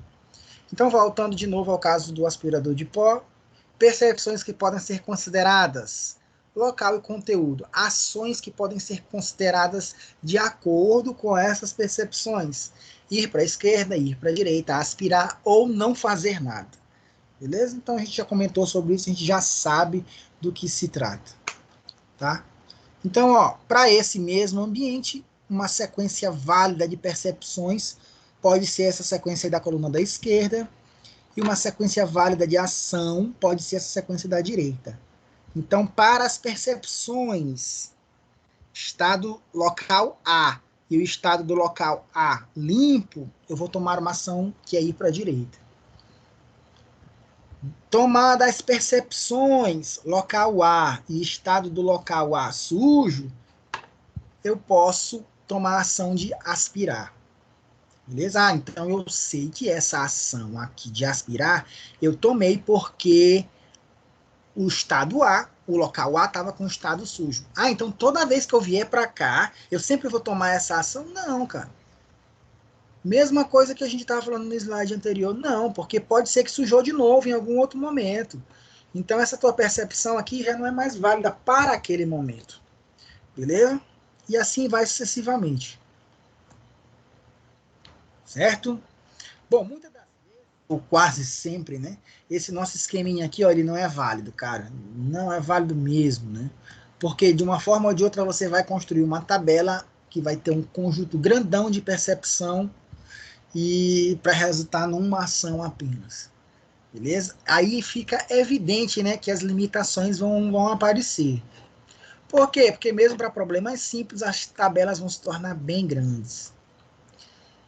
Então, voltando de novo ao caso do aspirador de pó, percepções que podem ser consideradas local e conteúdo, ações que podem ser consideradas de acordo com essas percepções, ir para a esquerda, ir para a direita, aspirar ou não fazer nada, beleza? Então a gente já comentou sobre isso, a gente já sabe do que se trata, tá? Então, ó, para esse mesmo ambiente, uma sequência válida de percepções pode ser essa sequência aí da coluna da esquerda, e uma sequência válida de ação pode ser essa sequência da direita. Então, para as percepções, estado local A e o estado do local A limpo, eu vou tomar uma ação que é ir para a direita. Tomada as percepções local A e estado do local A sujo, eu posso tomar a ação de aspirar. Beleza? Ah, então eu sei que essa ação aqui de aspirar, eu tomei porque o estado A, o local A estava com o estado sujo. Ah, então toda vez que eu vier para cá, eu sempre vou tomar essa ação? Não, cara. Mesma coisa que a gente estava falando no slide anterior. Não, porque pode ser que sujou de novo em algum outro momento. Então essa tua percepção aqui já não é mais válida para aquele momento. Beleza? E assim vai sucessivamente. Certo? Bom, muitas das vezes, ou quase sempre, né? Esse nosso esqueminha aqui, ó, ele não é válido, cara. Não é válido mesmo, né? Porque de uma forma ou de outra você vai construir uma tabela que vai ter um conjunto grandão de percepção e para resultar numa ação apenas. Beleza? Aí fica evidente, né, que as limitações vão aparecer. Por quê? Porque mesmo para problemas simples, as tabelas vão se tornar bem grandes.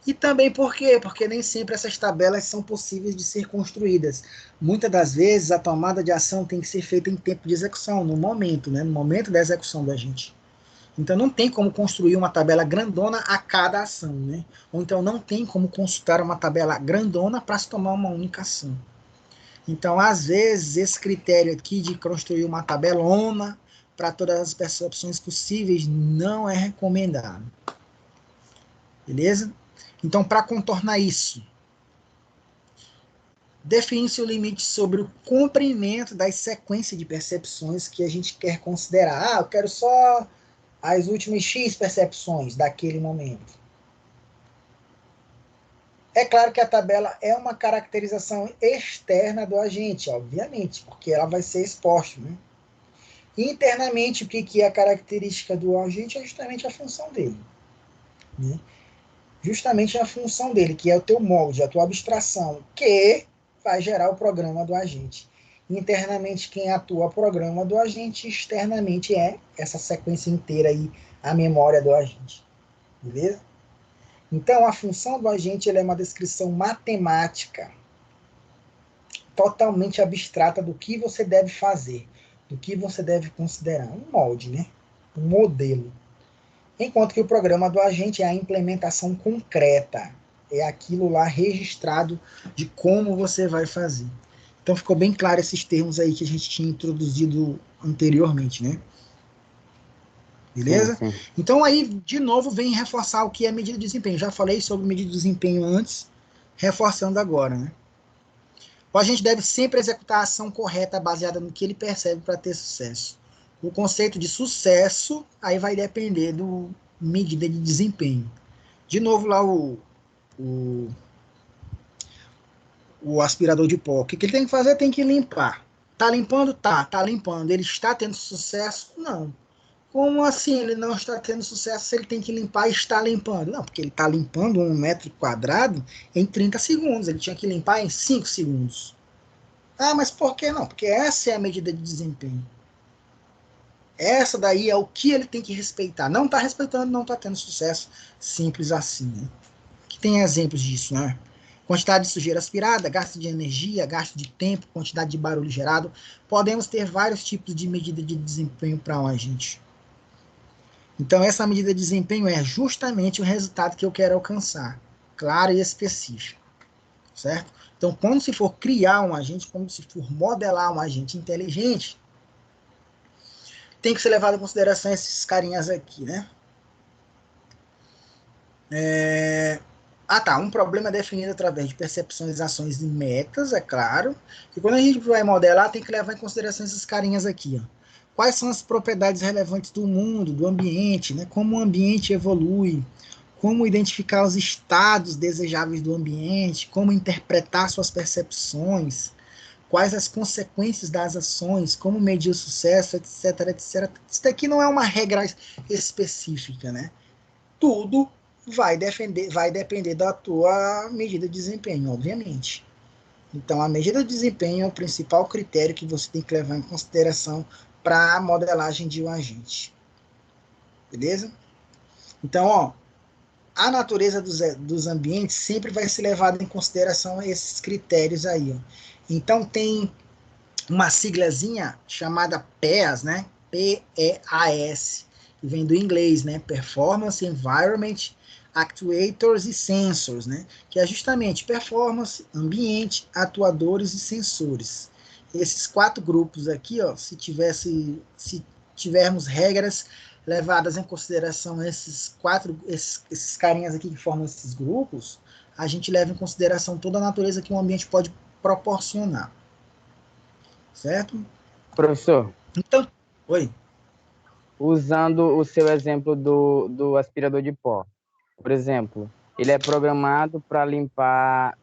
E também por quê? Porque nem sempre essas tabelas são possíveis de ser construídas. Muitas das vezes a tomada de ação tem que ser feita em tempo de execução, no momento, né? No momento da execução do agente. Então não tem como construir uma tabela grandona a cada ação, né? Ou então não tem como consultar uma tabela grandona para se tomar uma única ação. Então, às vezes, esse critério aqui de construir uma tabelona para todas as percepções possíveis não é recomendado. Beleza? Então, para contornar isso, define-se o limite sobre o comprimento das sequências de percepções que a gente quer considerar. Ah, eu quero só as últimas X percepções daquele momento. É claro que a tabela é uma caracterização externa do agente, obviamente, porque ela vai ser exposta, né? Internamente, o que é a característica do agente é justamente a função dele, né? Justamente a função dele, que é o teu molde, a tua abstração, que vai gerar o programa do agente. Internamente, quem atua o programa do agente, externamente é essa sequência inteira aí, a memória do agente. Beleza? Então, a função do agente é uma descrição matemática totalmente abstrata do que você deve fazer, do que você deve considerar? Um molde, né? Um modelo. Enquanto que o programa do agente é a implementação concreta. É aquilo lá registrado de como você vai fazer. Então ficou bem claro esses termos aí que a gente tinha introduzido anteriormente, né? Beleza? Sim, sim. Então aí, de novo, vem reforçar o que é medida de desempenho. Já falei sobre medida de desempenho antes, reforçando agora, né? O agente deve sempre executar a ação correta baseada no que ele percebe para ter sucesso. O conceito de sucesso aí vai depender do medida de desempenho. De novo lá o aspirador de pó. O que ele tem que fazer? Tem que limpar. Tá limpando? Tá limpando. Ele está tendo sucesso? Não. Como assim ele não está tendo sucesso se ele tem que limpar e está limpando? Não, porque ele está limpando 1 metro quadrado em 30 segundos. Ele tinha que limpar em 5 segundos. Ah, mas por que não? Porque essa é a medida de desempenho. Essa daí é o que ele tem que respeitar. Não está respeitando, não está tendo sucesso. Simples assim, né? Que tem exemplos disso, né? Quantidade de sujeira aspirada, gasto de energia, gasto de tempo, quantidade de barulho gerado. Podemos ter vários tipos de medida de desempenho para um agente. Então, essa medida de desempenho é justamente o resultado que eu quero alcançar. Claro e específico. Certo? Então, quando se for criar um agente, quando se for modelar um agente inteligente, tem que ser levado em consideração esses carinhas aqui, né? Um problema é definido através de percepções, ações e metas, é claro. E quando a gente vai modelar, tem que levar em consideração esses carinhas aqui, ó. Quais são as propriedades relevantes do mundo, do ambiente, né? Como o ambiente evolui, como identificar os estados desejáveis do ambiente, como interpretar suas percepções, quais as consequências das ações, como medir o sucesso, etc, etc. Isso daqui não é uma regra específica, né? Tudo vai depender da tua medida de desempenho, obviamente. Então, a medida de desempenho é o principal critério que você tem que levar em consideração para a modelagem de um agente. Beleza? Então, ó, a natureza dos ambientes sempre vai ser levada em consideração esses critérios aí, ó. Então, tem uma siglazinha chamada PEAS, né? P-E-A-S, que vem do inglês, né? Performance, Environment, Actuators e Sensors, né? Que é justamente performance, ambiente, atuadores e sensores. Esses 4 grupos aqui, ó, se tivermos regras levadas em consideração esses carinhas aqui que formam esses grupos, a gente leva em consideração toda a natureza que um ambiente pode proporcionar. Certo? Professor, Então, oi. usando o seu exemplo do aspirador de pó, por exemplo, ele é programado para limpar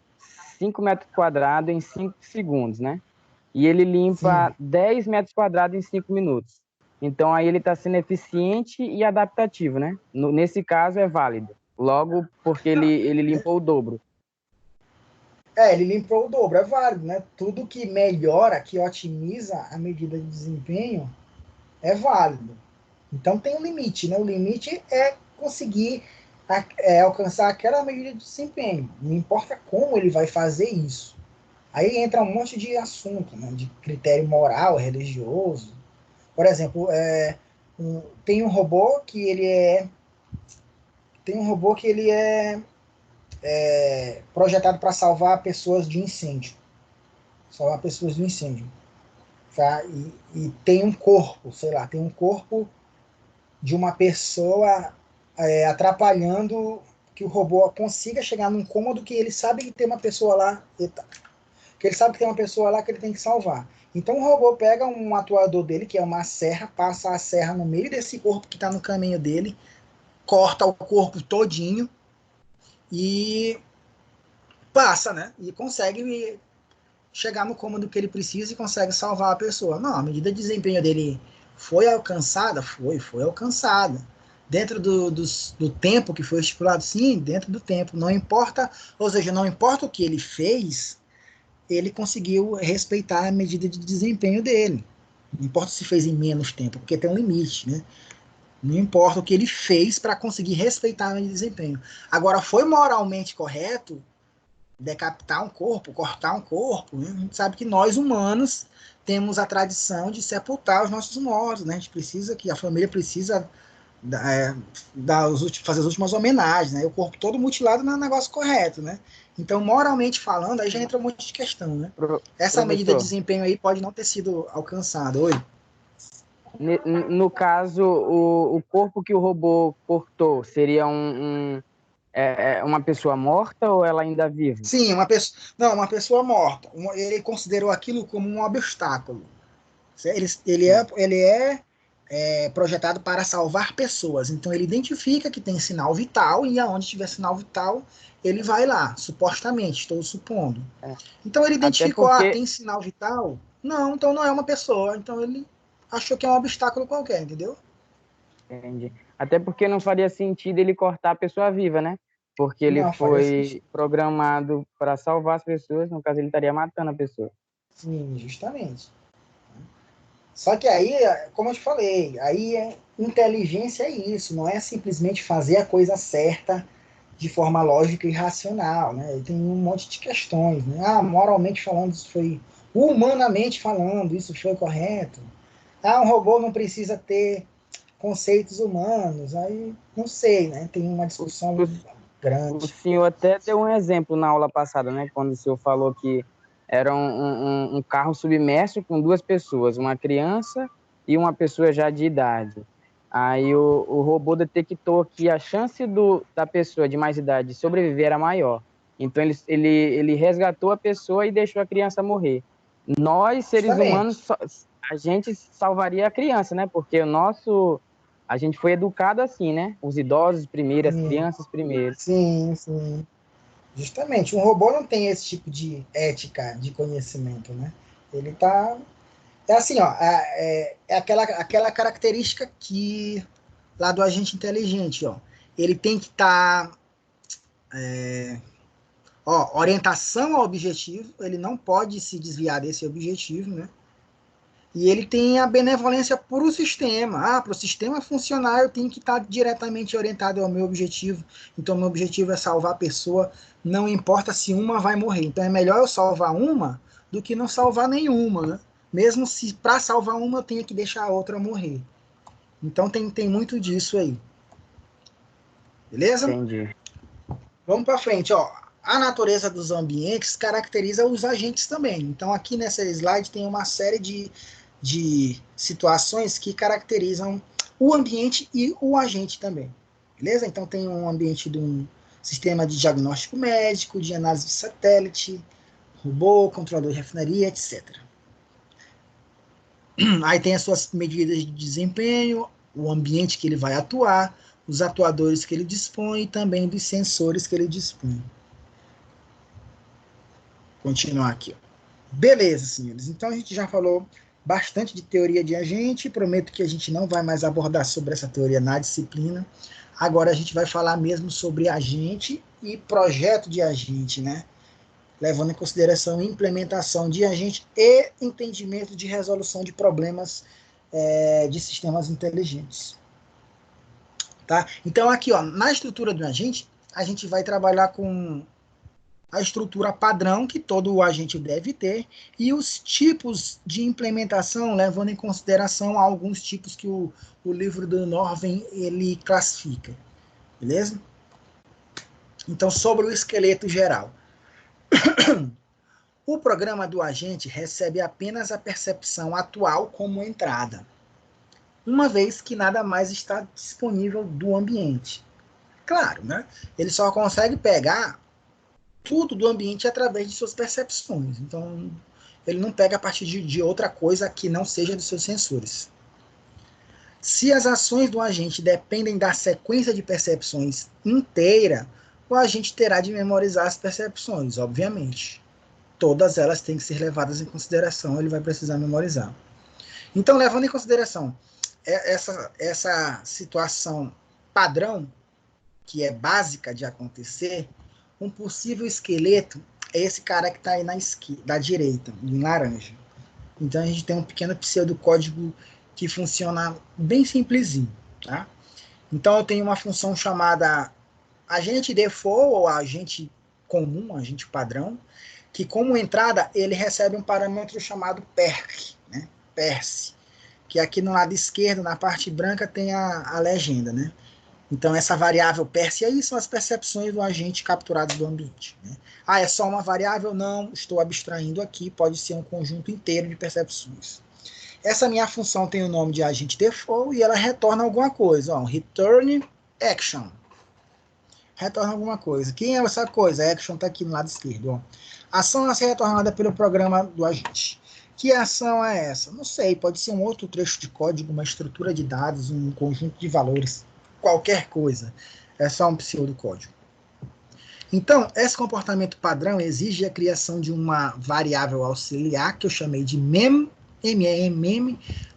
5 metros quadrados em 5 segundos, né? E ele limpa Sim. 10 metros quadrados em 5 minutos. Então, aí ele está sendo eficiente e adaptativo, né? Nesse caso, é válido. Logo, porque ele limpou o dobro. Ele limpou o dobro, é válido, né? Tudo que melhora, que otimiza a medida de desempenho é válido. Então tem um limite, né? O limite é conseguir alcançar aquela medida de desempenho. Não importa como ele vai fazer isso. Aí entra um monte de assunto, né? De critério moral, religioso. Por exemplo, tem um robô que ele é projetado para salvar pessoas de incêndio. Salvar pessoas do incêndio. Tá? E tem um corpo, sei lá, tem um corpo de uma pessoa atrapalhando que o robô consiga chegar num cômodo que ele sabe que tem uma pessoa lá. Que ele sabe que tem uma pessoa lá que ele tem que salvar. Então o robô pega um atuador dele, que é uma serra, passa a serra no meio desse corpo que está no caminho dele, corta o corpo todinho e passa, né? E consegue chegar no cômodo que ele precisa e consegue salvar a pessoa. Não, a medida de desempenho dele foi alcançada? Foi alcançada. Dentro do tempo que foi estipulado? Sim, dentro do tempo. Não importa, ou seja, não importa o que ele fez, ele conseguiu respeitar a medida de desempenho dele. Não importa se fez em menos tempo, porque tem um limite, né? Não importa o que ele fez para conseguir respeitar a medida de desempenho. Agora, foi moralmente correto? decapitar um corpo, cortar um corpo, né? A gente sabe que nós humanos temos a tradição de sepultar os nossos mortos, né? A gente precisa, que a família precisa fazer as últimas homenagens, né? O corpo todo mutilado não é um negócio correto, né? Então, moralmente falando, aí já entra um monte de questão, né? Essa medida de Professor, desempenho aí pode não ter sido alcançada. Oi? no caso, o corpo que o robô cortou seria uma pessoa morta ou ela ainda viva? Sim, uma pessoa, não, uma pessoa morta. Ele considerou aquilo como um obstáculo. Ele é projetado para salvar pessoas. Então ele identifica que tem sinal vital e aonde tiver sinal vital, ele vai lá, supostamente, estou supondo. É. Então ele Até identificou, porque, tem sinal vital? Não, então não é uma pessoa. Então ele achou que é um obstáculo qualquer, entendeu? entendi. Até porque não faria sentido ele cortar a pessoa viva, né? Porque ele Não, faria foi sentido. programado para salvar as pessoas, no caso ele estaria matando a pessoa. Sim, justamente. Só que aí, como eu te falei, aí inteligência é isso, não é simplesmente fazer a coisa certa de forma lógica e racional, né? E tem um monte de questões, né? Ah, moralmente falando, isso foi, humanamente falando, isso foi correto. Ah, um robô não precisa ter conceitos humanos, aí não sei, né? Tem uma O, discussão o grande. senhor até deu um exemplo na aula passada, né? Quando o senhor falou que era um carro submerso com duas pessoas, uma criança e uma pessoa já de idade. Aí o robô detectou que a chance da pessoa de mais idade sobreviver era maior. Então ele resgatou a pessoa e deixou a criança morrer. Nós, seres humanos, Justamente. a gente salvaria a criança, né? Porque a gente foi educado assim, né? Os idosos primeiro, as Sim, crianças primeiro. sim, sim. Justamente. Um robô não tem esse tipo de ética de conhecimento, né? Ele tá. É assim, ó, é aquela característica que lá do agente inteligente, ó. Ele tem que estar, orientação ao objetivo, ele não pode se desviar desse objetivo, né? E ele tem a benevolência para o sistema. Ah, para o sistema funcionar, eu tenho que estar diretamente orientado ao meu objetivo. Então, meu objetivo é salvar a pessoa, não importa se uma vai morrer. Então, é melhor eu salvar uma do que não salvar nenhuma, né? Mesmo se para salvar uma eu tenha que deixar a outra morrer. Então, tem muito disso aí. Beleza? Entendi. Vamos para frente, ó. A natureza dos ambientes caracteriza os agentes também. Então, aqui nessa slide tem uma série de situações que caracterizam o ambiente e o agente também. Beleza? Então, tem um ambiente de um sistema de diagnóstico médico, de análise de satélite, robô, controlador de refinaria, etc. Aí tem as suas medidas de desempenho, o ambiente que ele vai atuar, os atuadores que ele dispõe e também dos sensores que ele dispõe. Continuar aqui. Ó. Beleza, senhores. Então a gente já falou bastante de teoria de agente. Prometo que a gente não vai mais abordar sobre essa teoria na disciplina. Agora a gente vai falar mesmo sobre agente e projeto de agente, né? Levando em consideração a implementação de agente e entendimento de resolução de problemas de sistemas inteligentes. Tá? Então aqui, ó, na estrutura do agente, a gente vai trabalhar com a estrutura padrão que todo agente deve ter e os tipos de implementação, levando em consideração alguns tipos que o livro do Norven ele classifica, beleza? Então, sobre o esqueleto geral. O programa do agente recebe apenas a percepção atual como entrada, uma vez que nada mais está disponível do ambiente. Claro, né? Ele só consegue pegar tudo do ambiente através de suas percepções. Então, ele não pega a partir de outra coisa que não seja dos seus sensores. Se as ações do agente dependem da sequência de percepções inteira, o agente terá de memorizar as percepções, obviamente. Todas elas têm que ser levadas em consideração, ele vai precisar memorizar. Então, levando em consideração essa situação padrão, que é básica de acontecer, um possível esqueleto é esse cara que está aí da direita, em laranja. Então a gente tem um pequeno pseudocódigo que funciona bem simplesinho. Tá? Então eu tenho uma função chamada agente default ou agente comum, um agente padrão, que como entrada ele recebe um parâmetro chamado PERC, né? PERC, que aqui no lado esquerdo, na parte branca, tem a legenda, né? Então, essa variável PERC aí são as percepções do agente capturado do ambiente. Né? Ah, é só uma variável? Não, estou abstraindo aqui, pode ser um conjunto inteiro de percepções. Essa minha função tem o nome de agente default e ela retorna alguma coisa. Ó, return action. Retorna alguma coisa. Quem é essa coisa? A action está aqui no lado esquerdo. Ó. Ação a ser retornada pelo programa do agente. Que ação é essa? Não sei, pode ser um outro trecho de código, uma estrutura de dados, um conjunto de valores. Qualquer coisa, é só um pseudocódigo. Então, esse comportamento padrão exige a criação de uma variável auxiliar, que eu chamei de mem,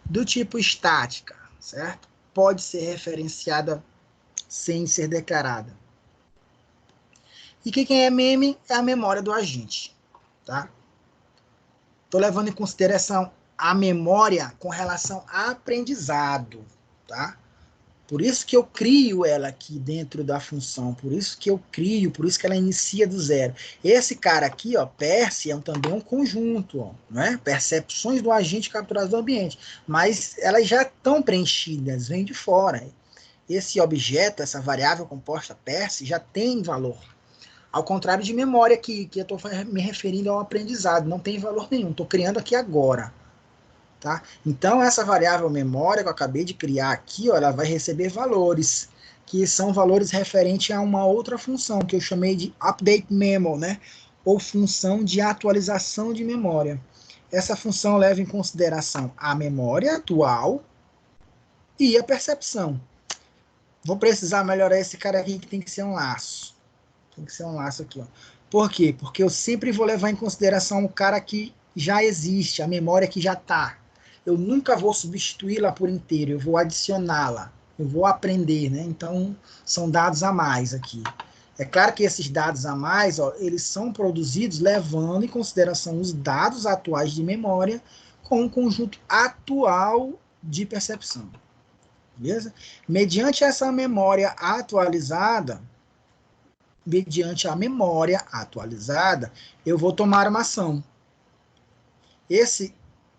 do tipo estática, certo? Pode ser referenciada sem ser declarada. E quem é mem? É a memória do agente, tá? Estou levando em consideração a memória com relação a aprendizado, tá? Por isso que eu crio ela aqui dentro da função, por isso que ela inicia do zero. Esse cara aqui, ó, PERC, é também um conjunto, ó, não é? Percepções do agente capturado do ambiente, mas elas já estão preenchidas, vêm de fora. Esse objeto, essa variável composta PERC, já tem valor. Ao contrário de memória, que eu estou me referindo ao aprendizado, não tem valor nenhum, estou criando aqui agora. Tá? Então, essa variável memória que eu acabei de criar aqui, ó, ela vai receber valores, que são valores referentes a uma outra função, que eu chamei de update memo, né? Ou função de atualização de memória. Essa função leva em consideração a memória atual e a percepção. Vou precisar melhorar esse cara aqui, que tem que ser um laço. Tem que ser um laço aqui, ó. Por quê? Porque eu sempre vou levar em consideração o cara que já existe, a memória que já está. Eu nunca vou substituí-la por inteiro, eu vou adicioná-la, eu vou aprender, né? Então, são dados a mais aqui. É claro que esses dados a mais, ó, eles são produzidos levando em consideração os dados atuais de memória com um conjunto atual de percepção. Beleza? Mediante essa memória atualizada, eu vou tomar uma ação. Esse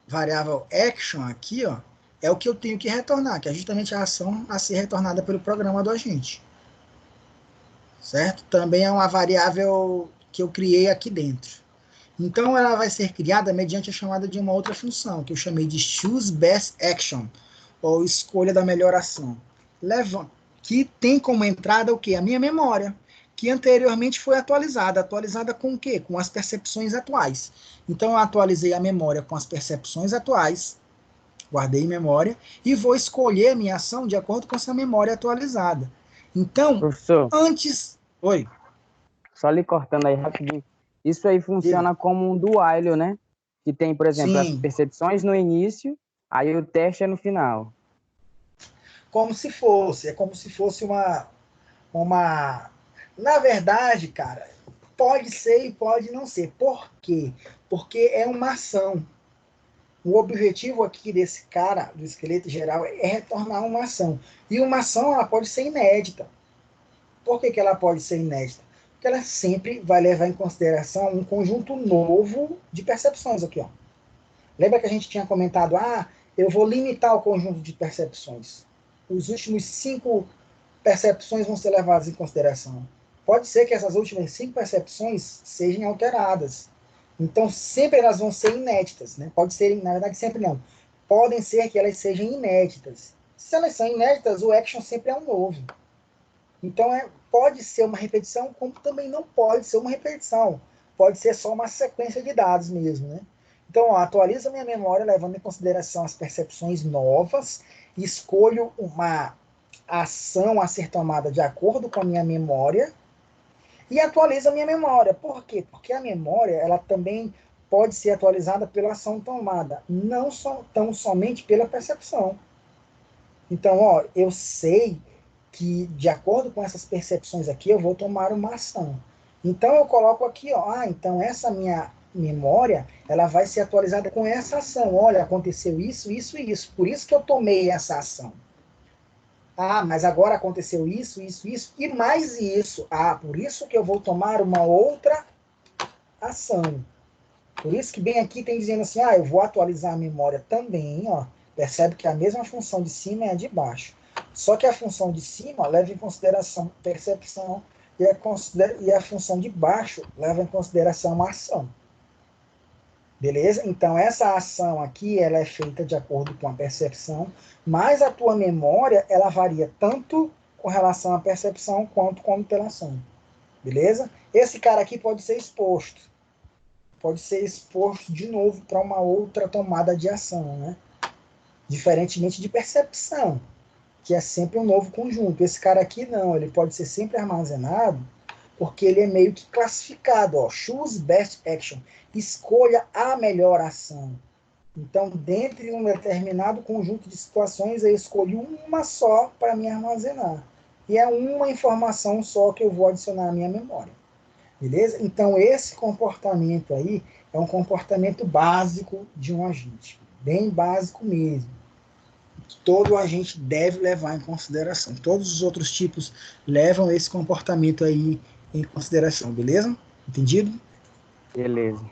variável action aqui, ó, é o que eu tenho que retornar, que é justamente a ação a ser retornada pelo programa do agente. Certo? Também é uma variável que eu criei aqui dentro. Então, ela vai ser criada mediante a chamada de uma outra função, que eu chamei de choose best action, ou escolha da melhor ação. Que tem como entrada o quê? A minha memória, que anteriormente foi atualizada. Atualizada com o quê? Com as percepções atuais. Então, eu atualizei a memória com as percepções atuais, guardei em memória, e vou escolher a minha ação de acordo com essa memória atualizada. Então, Professor, antes... Oi. só lhe cortando aí rapidinho. Isso aí funciona como um do while, né? Que tem, por exemplo, as Sim. percepções no início, aí o teste é no final. Como se fosse. É como se fosse uma... Na verdade, cara, pode ser e pode não ser. Por quê? Porque é uma ação. O objetivo aqui desse cara, do esqueleto geral, é retornar uma ação. E uma ação, ela pode ser inédita. Por que ela pode ser inédita? Porque ela sempre vai levar em consideração um conjunto novo de percepções aqui, ó. Lembra que a gente tinha comentado, eu vou limitar o conjunto de percepções. Os últimos 5 percepções vão ser levadas em consideração. Pode ser que essas últimas 5 percepções sejam alteradas. Então, sempre elas vão ser inéditas, né? Pode ser, na verdade, sempre não. Podem ser que elas sejam inéditas. Se elas são inéditas, o action sempre é um novo. Então, pode ser uma repetição, como também não pode ser uma repetição. Pode ser só uma sequência de dados mesmo, né? Então, ó, atualizo minha memória, levando em consideração as percepções novas, escolho uma ação a ser tomada de acordo com a minha memória, e atualiza a minha memória. Por quê? Porque a memória, ela também pode ser atualizada pela ação tomada, não tão somente pela percepção. Então, ó, eu sei que, de acordo com essas percepções aqui, eu vou tomar uma ação. Então, eu coloco aqui, ó, então essa minha memória, ela vai ser atualizada com essa ação. Olha, aconteceu isso, isso e isso. Por isso que eu tomei essa ação. Ah, mas agora aconteceu isso, isso, isso, e mais isso. Ah, por isso que eu vou tomar uma outra ação. Por isso que bem aqui tem dizendo assim, eu vou atualizar a memória também, ó. Percebe que a mesma função de cima é a de baixo. Só que a função de cima leva em consideração percepção e a função de baixo leva em consideração a ação. Beleza? Então, essa ação aqui, ela é feita de acordo com a percepção, mas a tua memória, ela varia tanto com relação à percepção quanto com a interação. Beleza? Esse cara aqui pode ser exposto. Pode ser exposto de novo para uma outra tomada de ação, né? Diferentemente de percepção, que é sempre um novo conjunto. Esse cara aqui não, ele pode ser sempre armazenado, porque ele é meio que classificado, ó, choose best action, escolha a melhor ação. Então, dentre um determinado conjunto de situações, eu escolho uma só para me armazenar. E é uma informação só que eu vou adicionar à minha memória. Beleza? Então, esse comportamento aí é um comportamento básico de um agente. Bem básico mesmo. Todo agente deve levar em consideração. Todos os outros tipos levam esse comportamento aí em consideração, beleza? Entendido? Beleza.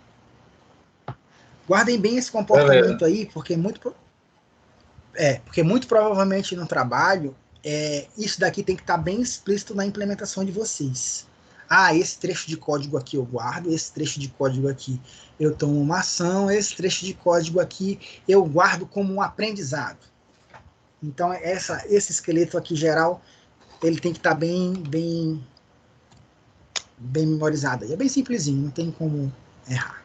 Guardem bem esse comportamento aí, porque muito provavelmente no trabalho, isso daqui tem que estar bem explícito na implementação de vocês. Esse trecho de código aqui eu guardo, esse trecho de código aqui eu tomo uma ação, esse trecho de código aqui eu guardo como um aprendizado. Então, esse esqueleto aqui geral, ele tem que estar bem memorizado. É bem simplesinho, não tem como errar.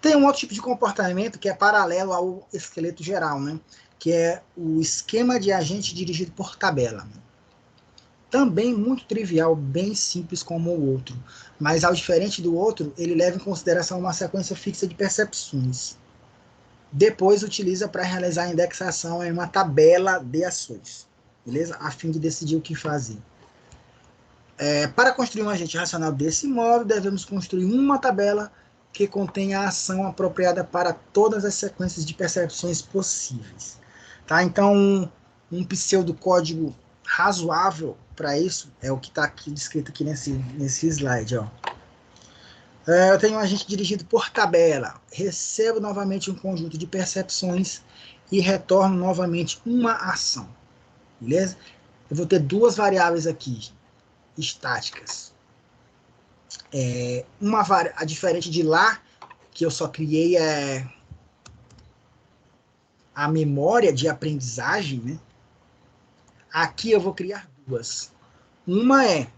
Tem um outro tipo de comportamento que é paralelo ao esqueleto geral, né? Que é o esquema de agente dirigido por tabela. Também muito trivial, bem simples como o outro. Mas, ao diferente do outro, ele leva em consideração uma sequência fixa de percepções. Depois utiliza para realizar a indexação em uma tabela de ações, beleza? A fim de decidir o que fazer. Para construir um agente racional desse modo, devemos construir uma tabela que contenha a ação apropriada para todas as sequências de percepções possíveis. Tá? Então, um pseudocódigo razoável para isso é o que está aqui descrito aqui nesse slide, ó. Eu tenho um agente dirigido por tabela, recebo novamente um conjunto de percepções e retorno novamente uma ação, beleza? Eu vou ter duas variáveis aqui, estáticas. A diferente de lá, que eu só criei a memória de aprendizagem, né? Aqui eu vou criar duas. Uma é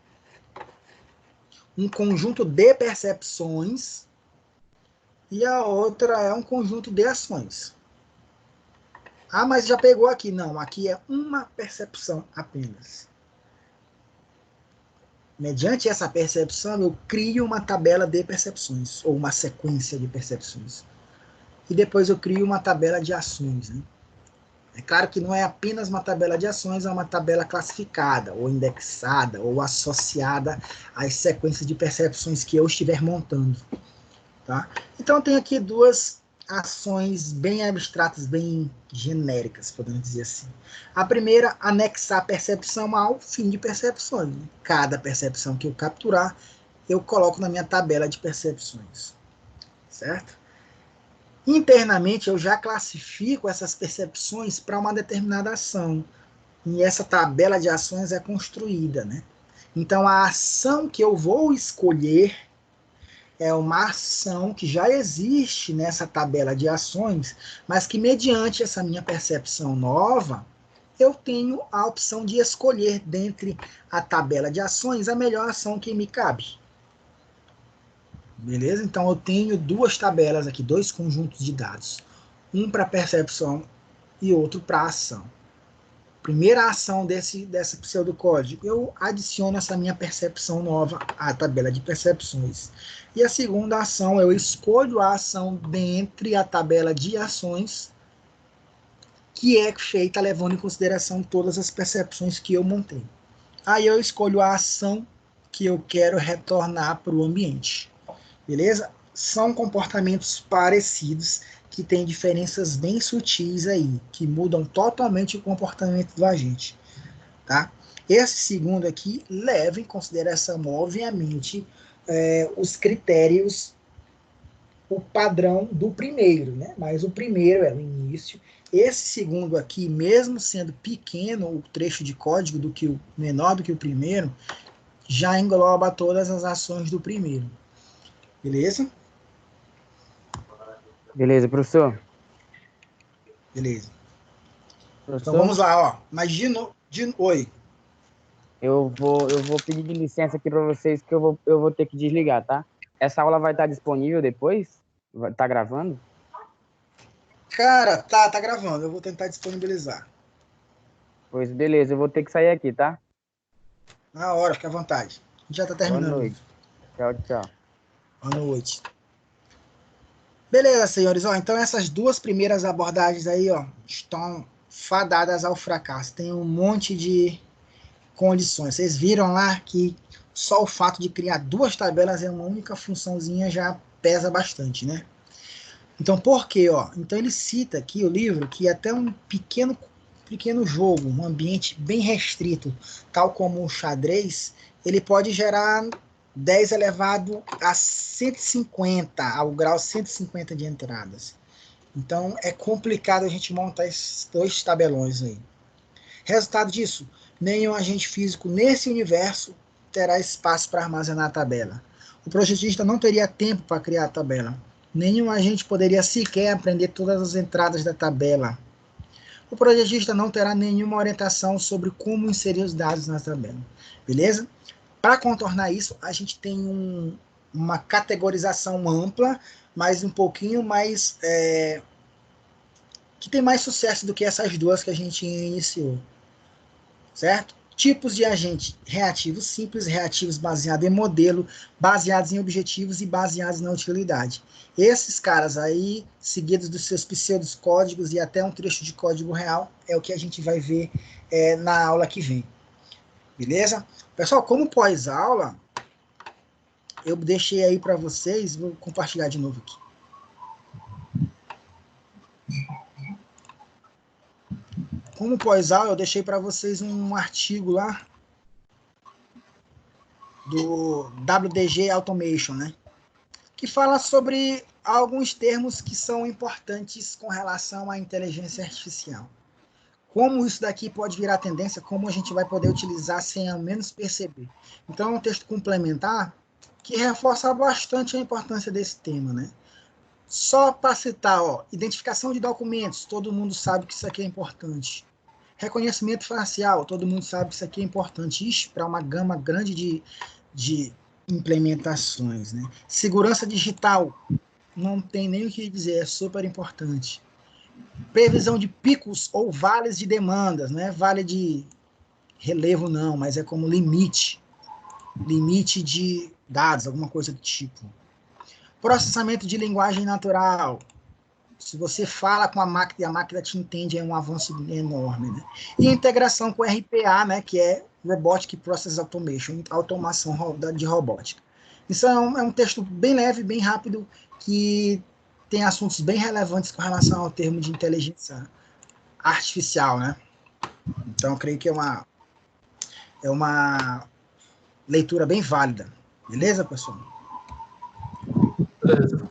um conjunto de percepções e a outra é um conjunto de ações. Mas já pegou aqui. Não, aqui é uma percepção apenas. Mediante essa percepção, eu crio uma tabela de percepções, ou uma sequência de percepções. E depois eu crio uma tabela de ações, né? É claro que não é apenas uma tabela de ações, é uma tabela classificada, ou indexada, ou associada às sequências de percepções que eu estiver montando. Tá? Então, tem aqui duas ações bem abstratas, bem genéricas, podemos dizer assim. A primeira, anexar a percepção ao fim de percepções. Cada percepção que eu capturar, eu coloco na minha tabela de percepções. Certo? Internamente, eu já classifico essas percepções para uma determinada ação. E essa tabela de ações é construída, né? Então, a ação que eu vou escolher é uma ação que já existe nessa tabela de ações, mas que, mediante essa minha percepção nova, eu tenho a opção de escolher dentre a tabela de ações a melhor ação que me cabe. Beleza? Então, eu tenho duas tabelas aqui, dois conjuntos de dados. Um para percepção e outro para ação. Primeira ação desse pseudocódigo, eu adiciono essa minha percepção nova à tabela de percepções. E a segunda ação, eu escolho a ação dentre a tabela de ações, que é feita levando em consideração todas as percepções que eu montei. Aí eu escolho a ação que eu quero retornar para o ambiente. Beleza? São comportamentos parecidos que têm diferenças bem sutis aí, que mudam totalmente o comportamento do agente. tá? Esse segundo aqui leva em consideração, obviamente, os critérios, o padrão do primeiro, né? Mas o primeiro é o início. Esse segundo aqui, mesmo sendo pequeno o trecho de código menor do que o primeiro, já engloba todas as ações do primeiro. Beleza? Beleza, professor. Beleza. Professor, Então vamos lá, ó. Mas oi. eu vou pedir licença aqui para vocês que eu vou ter que desligar, tá? Essa aula vai estar disponível depois? Tá gravando? Cara, tá gravando. Eu vou tentar disponibilizar. Pois beleza, eu vou ter que sair aqui, tá? Na hora, fica à vontade. A gente já tá terminando. Boa noite. Tchau, tchau. Boa noite. Beleza, senhores. Ó, então essas duas primeiras abordagens aí, ó, estão fadadas ao fracasso. Tem um monte de condições. Vocês viram lá que só o fato de criar duas tabelas em uma única funçãozinha já pesa bastante, né? Então, por quê? Ó? Então ele cita aqui o livro que até um pequeno jogo, um ambiente bem restrito, tal como o xadrez, ele pode gerar 10 elevado a 150, ao grau 150 de entradas. Então é complicado a gente montar esses dois tabelões aí. Resultado disso, nenhum agente físico nesse universo terá espaço para armazenar a tabela. O projetista não teria tempo para criar a tabela. Nenhum agente poderia sequer aprender todas as entradas da tabela. O projetista não terá nenhuma orientação sobre como inserir os dados na tabela. Beleza? Para contornar isso, a gente tem uma categorização ampla, mas um pouquinho mais... que tem mais sucesso do que essas duas que a gente iniciou. Certo? Tipos de agente: reativos simples, reativos baseados em modelo, baseados em objetivos e baseados na utilidade. Esses caras aí, seguidos dos seus pseudos códigos e até um trecho de código real, é o que a gente vai ver na aula que vem. Beleza? Pessoal, como pós-aula, eu deixei aí para vocês, vou compartilhar de novo aqui. Como pós-aula, eu deixei para vocês um artigo lá do WDG Automation, né? Que fala sobre alguns termos que são importantes com relação à inteligência artificial. Como isso daqui pode virar tendência, como a gente vai poder utilizar sem ao menos perceber. Então, é um texto complementar que reforça bastante a importância desse tema, né? Só para citar, ó, identificação de documentos, todo mundo sabe que isso aqui é importante. Reconhecimento facial, todo mundo sabe que isso aqui é importante. Ixi, para uma gama grande de implementações, né? Segurança digital, não tem nem o que dizer, é super importante. Previsão de picos ou vales de demandas, não é vale de relevo não, mas é como limite de dados, alguma coisa do tipo. Processamento de linguagem natural. Se você fala com a máquina e a máquina te entende, é um avanço enorme, né? E integração com RPA, né, que é Robotic Process Automation, automação de robótica. Isso é um texto bem leve, bem rápido, que tem assuntos bem relevantes com relação ao termo de inteligência artificial, né? Então, eu creio que é uma leitura bem válida. Beleza, pessoal? Beleza.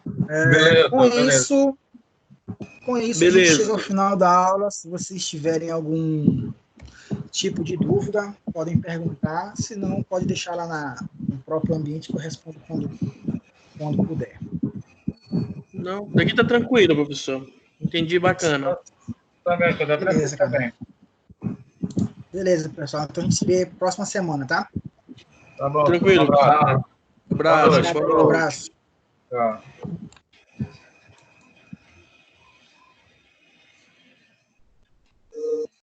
Com isso, a gente chega ao final da aula. Se vocês tiverem algum tipo de dúvida, podem perguntar. Se não, pode deixar lá no próprio ambiente que eu respondo quando puder. Não, daqui tá tranquilo, professor. Entendi, bacana. Beleza, cara. Beleza, pessoal. Então a gente se vê próxima semana, tá? Tá bom. Tranquilo. Um abraço. Abraço. Um abraço. Tchau.